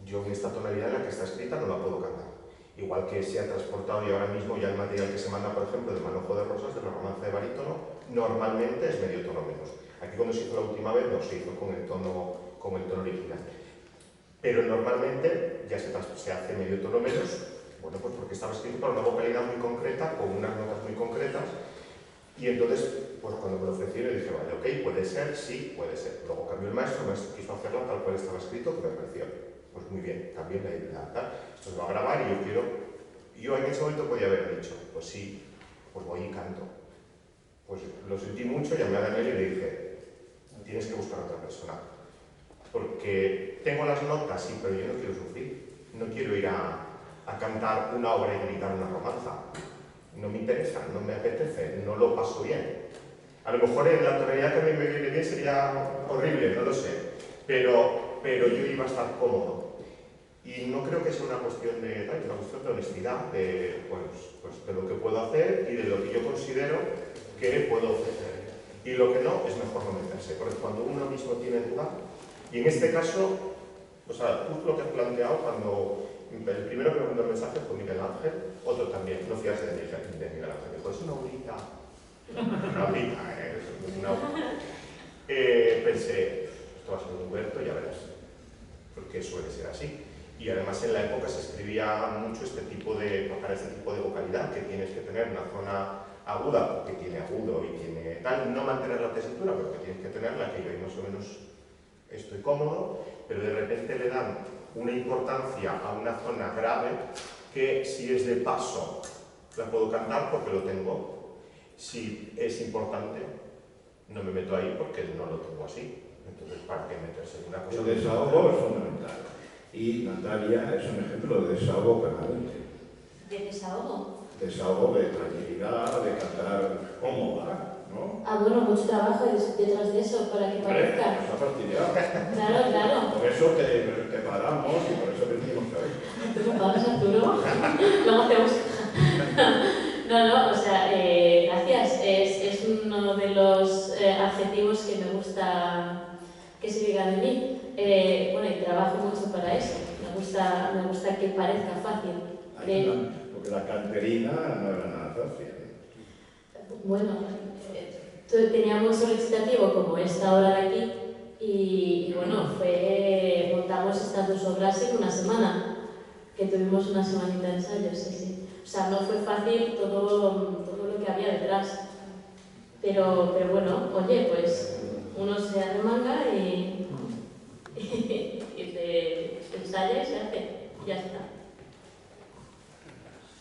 [SPEAKER 7] yo en esta tonalidad en la que está escrita no la puedo cantar. Igual que se ha transportado y ahora mismo ya el material que se manda, por ejemplo, de Manojo de Rosas, de la romanza de barítono, normalmente es medio tono menos. Aquí cuando se hizo la última vez no se hizo con el tono original. Pero normalmente ya se hace medio tono menos, bueno, pues porque estaba escrito para una vocalidad muy concreta, con unas notas muy concretas, y entonces, pues cuando me lo ofrecieron, dije, vale, ok, puede ser, sí, puede ser. Luego cambió el maestro quiso hacerlo tal cual estaba escrito, que me pareció, pues muy bien, también la idea, esto se va a grabar y yo en ese momento podía haber dicho, pues sí, pues voy y canto. Pues lo sentí mucho, llamé a Daniel y le dije, tienes que buscar a otra persona. Porque tengo las notas, sí, pero yo no quiero sufrir. No quiero ir a cantar una obra y gritar una romanza. No me interesa, no me apetece, no lo paso bien. A lo mejor en la tonalidad que a mí me viene bien sería horrible, no lo sé. Pero pero yo iba a estar cómodo. Y no creo que sea una cuestión de tal, es una cuestión de honestidad, de, pues de lo que puedo hacer y de lo que yo considero que puedo ofrecer. Y lo que no, es mejor no meterse, porque cuando uno mismo tiene duda, y en este caso, o sea, tú lo que has planteado cuando el primero que me mandó el mensaje fue Miguel Ángel, otro también, no fiarse de Miguel Ángel, dijo, es una horita, pensé, esto va a ser un Huberto, ya verás, porque suele ser así. Y además en la época se escribía mucho para este tipo de vocalidad, que tienes que tener una zona aguda, porque tiene agudo y tiene tal, no mantener la tesitura, pero que tienes que tenerla, que yo ahí más o menos estoy cómodo, pero de repente le dan una importancia a una zona grave que si es de paso la puedo cantar porque lo tengo, si es importante no me meto ahí porque no lo tengo así. Entonces, ¿para qué meterse en una cosa?
[SPEAKER 8] El desahogo es fundamental. Y Natalia es un ejemplo de desahogo permanente.
[SPEAKER 5] ¿De desahogo?
[SPEAKER 8] Desahogo de tranquilidad, de cantar cómoda, ¿no?
[SPEAKER 5] Ah, bueno, mucho trabajo detrás de eso para que parezca.
[SPEAKER 8] Está fastidiado.
[SPEAKER 5] Claro, claro.
[SPEAKER 8] Por eso te paramos y por eso venimos hoy.
[SPEAKER 5] ¿Tú me pagas, Arturo? Luego hacemos... No, o sea, gracias. Es uno de los adjetivos que me gusta que se diga de mí. Bueno, y trabajo mucho para eso. Me gusta que parezca fácil.
[SPEAKER 8] Porque la canterina no era nada fácil.
[SPEAKER 5] Bueno, teníamos un recitativo como esta hora de aquí y bueno, montamos estas 2 obras en una semana, que tuvimos una semanita de ensayos, sí. O sea, no fue fácil todo lo que había detrás. Pero bueno, oye, pues uno se arremanga y se ensaya y se hace, y ya está.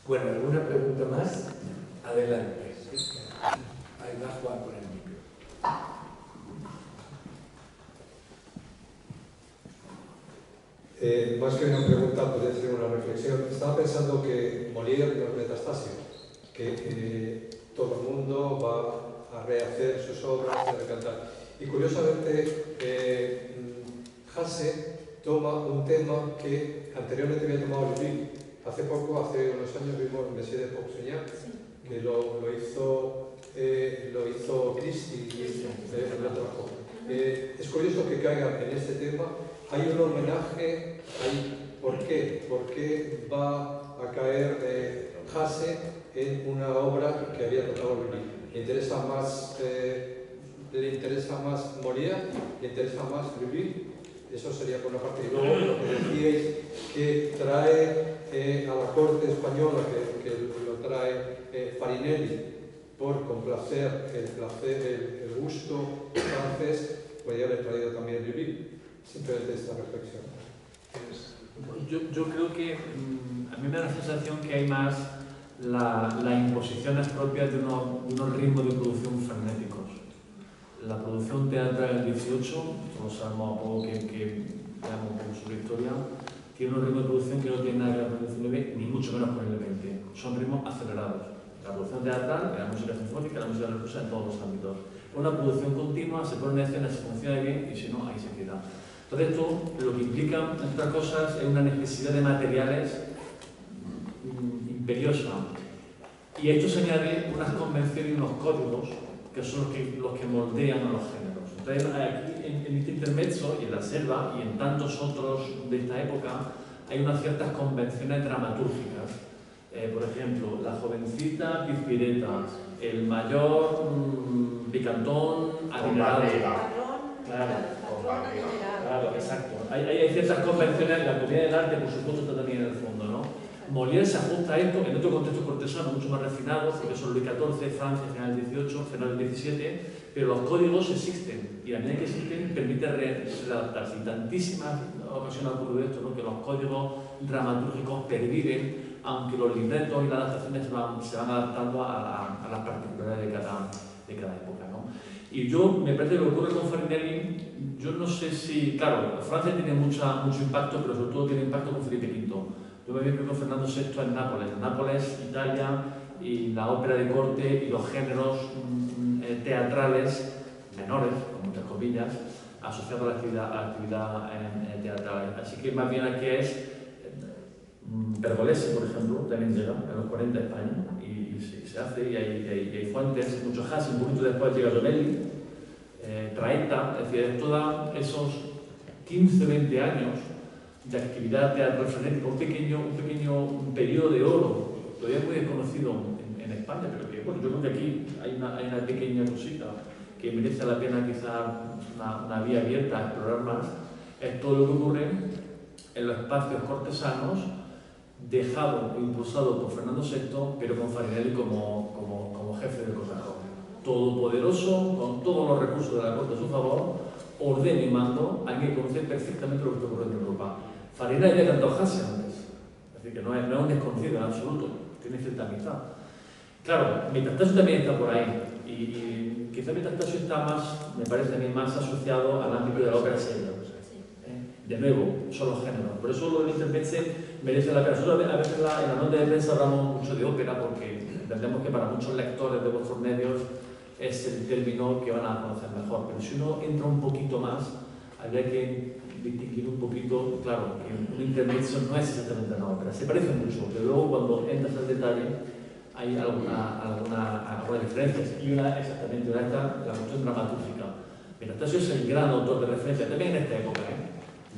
[SPEAKER 1] Bueno, ¿alguna pregunta más? Adelante. Ahí va Juan por el micro.
[SPEAKER 9] Más que una pregunta, podría ser una reflexión. Estaba pensando que Molière no es Metastasio, que todo el mundo va a rehacer sus obras, a recantar. Y curiosamente, Hasse toma un tema que anteriormente había tomado Lully. Hace unos años vimos Messier de Pourceaugnac, que lo hizo Christie, lo trabajó. Es curioso que caiga en este tema. Hay un homenaje ahí. ¿Por qué? Porque va a caer Hasse en una obra que había tocado Lully. ¿Le interesa más Molière? ¿Le interesa más Lully? Eso sería por una parte. Y luego lo que decíais, que trae a la corte española, que lo trae Farinelli, por complacer el gusto francés, podría haber traído también Lully. Simplemente esta reflexión.
[SPEAKER 2] Yo creo que a mí me da la sensación que hay más la imposición propia de unos ritmos de producción frenéticos. La producción teatral del 18, todos sabemos un poco que veamos un poco su historia, tiene un ritmo de producción que no tiene nada que ver con el 19, ni mucho menos con el 20. Son ritmos acelerados. La producción teatral, la música sinfónica, la música religiosa en todos los ámbitos. Una producción continua, se pone en escena, se funciona bien y si no, ahí se queda. Entonces esto lo que implica, entre otras cosas, es una necesidad de materiales imperiosa. Y a esto se añade unas convenciones y unos códigos que son los que moldean a los géneros. Entonces aquí en este intermezzo y en la selva y en tantos otros de esta época hay unas ciertas convenciones dramatúrgicas. Por ejemplo, la jovencita Pizpireta, el mayor picantón adinerado. Claro, exacto. Hay ciertas convenciones, la comedia del arte, por supuesto, está también en el fondo, ¿no? Molière se ajusta a esto en otro contexto cortesano mucho más refinado, porque son Luis XIV, Francia, final del XVIII, final del XVII, pero los códigos existen y a medida que existen permite readaptarse. Y tantísimas ocasiones ha ocurrido esto, ¿no? Que los códigos dramatúrgicos perviven, aunque los libretos y las adaptaciones se van adaptando a las particularidades de cada época, ¿no? Y me parece que lo que ocurre con Farinelli, yo no sé si, claro, Francia tiene mucho impacto, pero sobre todo tiene impacto con Felipe V. Yo me vi con Fernando VI en Nápoles, Italia, y la ópera de corte y los géneros teatrales menores, con muchas comillas, asociado a la actividad teatral. Así que más bien aquí es Pergolesi, por ejemplo, también llega en los 40 a España y se hace, y hay fuentes, muchos Hassi, un poquito después llega Donelli, Traetta, es decir, es todos esos 15-20 años de actividad teatral frenética, un pequeño periodo de oro, todavía muy desconocido en España, pero que bueno, yo creo que aquí hay una pequeña cosita que merece la pena quizá una vía abierta a explorar más, es todo lo que ocurre en los espacios cortesanos dejado o impulsado por Fernando VI, pero con Farinelli como jefe del consejo. Todopoderoso, con todos los recursos de la corte a su favor, ordena y mando, hay que conocer perfectamente lo que está ocurriendo en Europa. Farinelli ya cantó Hassi antes, así que no es un desconocido en absoluto, tiene cierta amistad. Claro, Metastasio también está por ahí, y quizá Metastasio está más, me parece a mí, más asociado al ámbito de la ópera seria. De nuevo, son los géneros. Por eso lo del intermezzo merece la pena. Nosotros a veces en la nota de prensa hablamos mucho de ópera porque entendemos que para muchos lectores de vuestros medios es el término que van a conocer mejor. Pero si uno entra un poquito más, habría que distinguir un poquito, claro, que un intermezzo no es exactamente una ópera. Se parece mucho, pero luego cuando entras al detalle hay algunas diferencias. Y una exactamente, una está la cuestión dramatúrgica. Metastasio es el gran autor de referencia, también en esta época,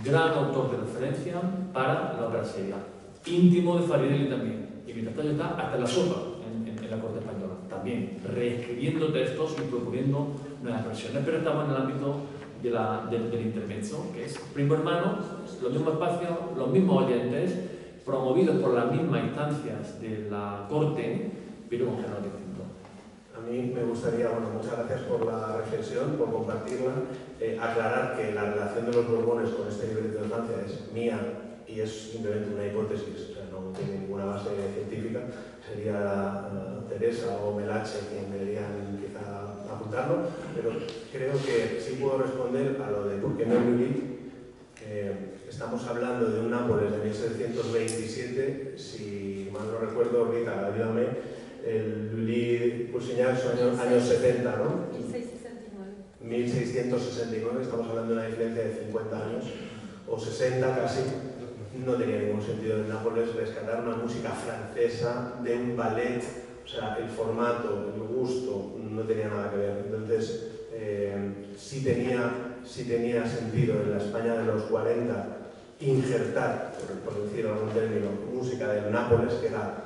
[SPEAKER 2] gran autor de referencia para la ópera seria, íntimo de Farinelli también, y Metastasio está hasta en la sopa en la corte española, también reescribiendo textos y proponiendo nuevas versiones, pero estamos en el ámbito del intermezzo, que es primo hermano, los mismos espacios, los mismos oyentes, promovidos por las mismas instancias de la corte, pero con género distinto.
[SPEAKER 3] A mí me gustaría, bueno, muchas gracias por la reflexión, por compartirla, aclarar que la relación de los Borbones con este libreto de Francia es mía y es simplemente una hipótesis, o sea, no tiene ninguna base científica, sería Teresa o Melache quien deberían quizá apuntarlo, pero creo que sí puedo responder a lo de por qué no Lully. Estamos hablando de un Nápoles de 1727, si mal no recuerdo, Rita, ayúdame, el Lully Poussinat son años 70, ¿no? 1669, estamos hablando de una diferencia de 50 años, o 60 casi. No tenía ningún sentido en Nápoles rescatar una música francesa de un ballet, o sea, el formato, el gusto, no tenía nada que ver. Entonces, sí tenía sentido en la España de los 40 injertar, por decir algún término, música del Nápoles, que era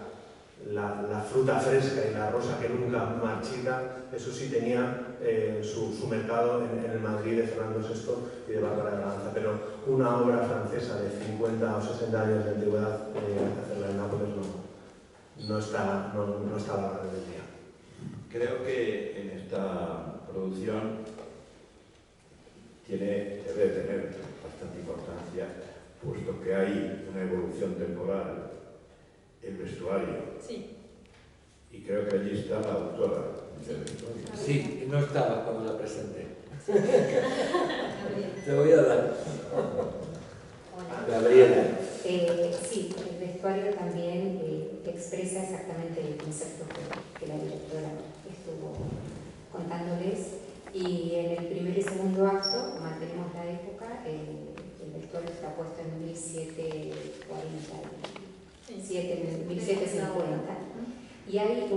[SPEAKER 3] la fruta fresca y la rosa que nunca marchita. Eso sí tenía su mercado en el Madrid de Fernando VI y de Bárbara de Braganza, pero una obra francesa de 50 o 60 años de antigüedad, hacerla en Nápoles no está a la orden del día.
[SPEAKER 8] Creo que en esta producción debe tener bastante importancia, puesto que hay una evolución temporal, el vestuario.
[SPEAKER 6] Sí.
[SPEAKER 8] Y creo que allí está la autora del vestuario.
[SPEAKER 1] Sí, no estaba cuando la presenté. Te voy a dar. Gabriela.
[SPEAKER 10] Sí, el vestuario también expresa exactamente el concepto que la directora estuvo contándoles. Y en el primer y segundo acto mantenemos la época, el vestuario está puesto en 1750. Y hay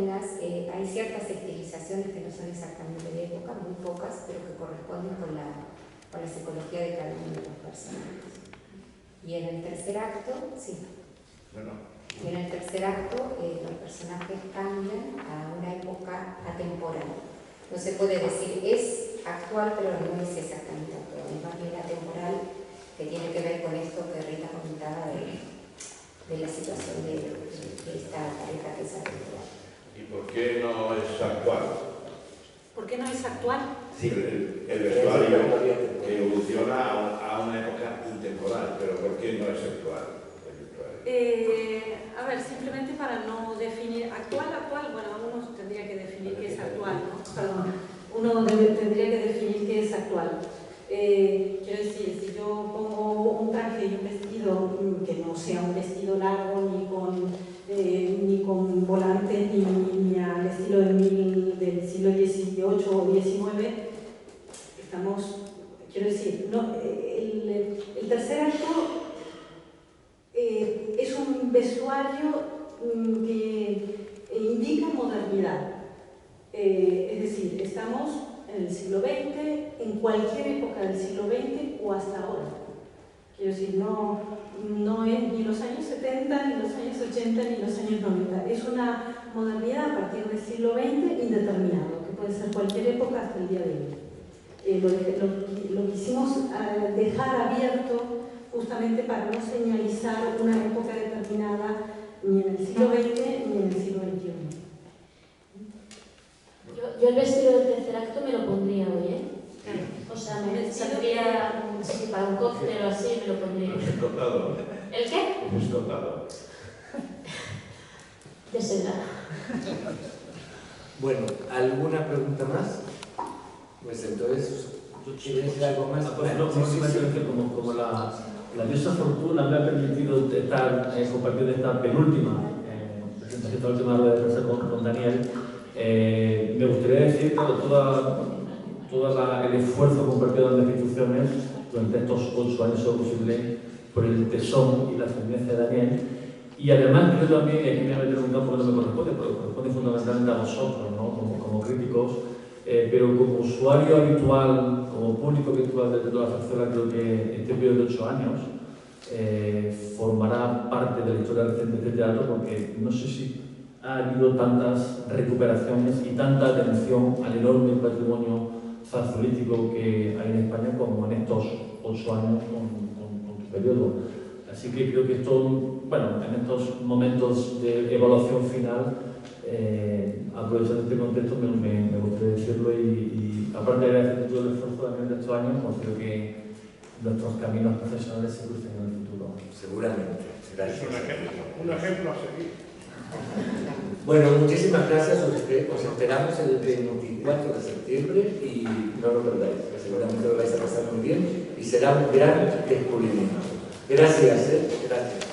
[SPEAKER 10] ciertas estilizaciones que no son exactamente de época, muy pocas, pero que corresponden con la psicología de cada uno de los personajes. Y en el tercer acto, sí. Y en el tercer acto los personajes cambian a una época atemporal. No se puede decir es actual, pero no es exactamente actual, es más bien atemporal, que tiene que ver con esto que Rita comentaba de la situación de esta pareja que se ha.
[SPEAKER 8] ¿Y por qué no es actual?
[SPEAKER 6] ¿Por qué no es actual?
[SPEAKER 8] Sí, el vestuario que evoluciona a una época intemporal, pero ¿por qué no es actual?
[SPEAKER 6] A ver, simplemente para no definir actual, bueno, uno tendría que definir qué es actual, ¿no?
[SPEAKER 4] Perdón, uno tendría que definir qué es actual. Quiero decir, si yo pongo un traje y un vestido que no sea un vestido largo ni con volantes ni al estilo del siglo XVIII o XIX, quiero decir, el tercer acto es un vestuario que indica modernidad. Es decir, estamos en el siglo XX, en cualquier época del siglo XX o hasta ahora. Quiero decir, no es ni los años 70, ni los años 80, ni los años 90. Es una modernidad a partir del siglo XX indeterminado, que puede ser cualquier época hasta el día de hoy. Lo quisimos dejar abierto justamente para no señalizar una época determinada ni en el siglo XX ni en el siglo XXI.
[SPEAKER 5] Yo el vestido del tercer acto me lo pondría hoy, ¿eh? O sea, me saldría para un cóctel o así, me lo pondría.
[SPEAKER 8] ¿Es escotado?
[SPEAKER 5] ¿El qué?
[SPEAKER 8] ¿Es escotado?
[SPEAKER 5] De seda.
[SPEAKER 1] Bueno, ¿alguna pregunta más? Pues entonces, ¿quieres decir algo más?
[SPEAKER 2] Como la diosa Fortuna me ha permitido estar, compartir esta penúltima presentación, esta última rueda de prensa con Daniel, me gustaría decir que todo el esfuerzo compartido en las instituciones durante estos 8 años es posible por el tesón y la firmeza de Daniel. Y además creo también, y aquí me voy a meter en un campo que no me corresponde, porque corresponde fundamentalmente a vosotros, ¿no? como críticos, pero como usuario habitual, como público habitual de toda la zarzuela, creo que este periodo de 8 años formará parte de la historia reciente de este teatro, porque no sé si ha habido tantas recuperaciones y tanta atención al enorme patrimonio zarzolítico que hay en España como en estos 8 años con tu periodo. Así que creo que esto, bueno, en estos momentos de evaluación final, aprovechando este contexto, me gustaría decirlo y aparte de agradecer todo el esfuerzo también de estos años, considero que nuestros caminos profesionales se crucen en el futuro.
[SPEAKER 1] Seguramente. Gracias.
[SPEAKER 8] Es un ejemplo a seguir.
[SPEAKER 1] Bueno, muchísimas gracias. Os esperamos el 24 de septiembre y no lo perdáis, que seguramente lo vais a pasar muy bien y será un gran descubrimiento. Gracias. Gracias.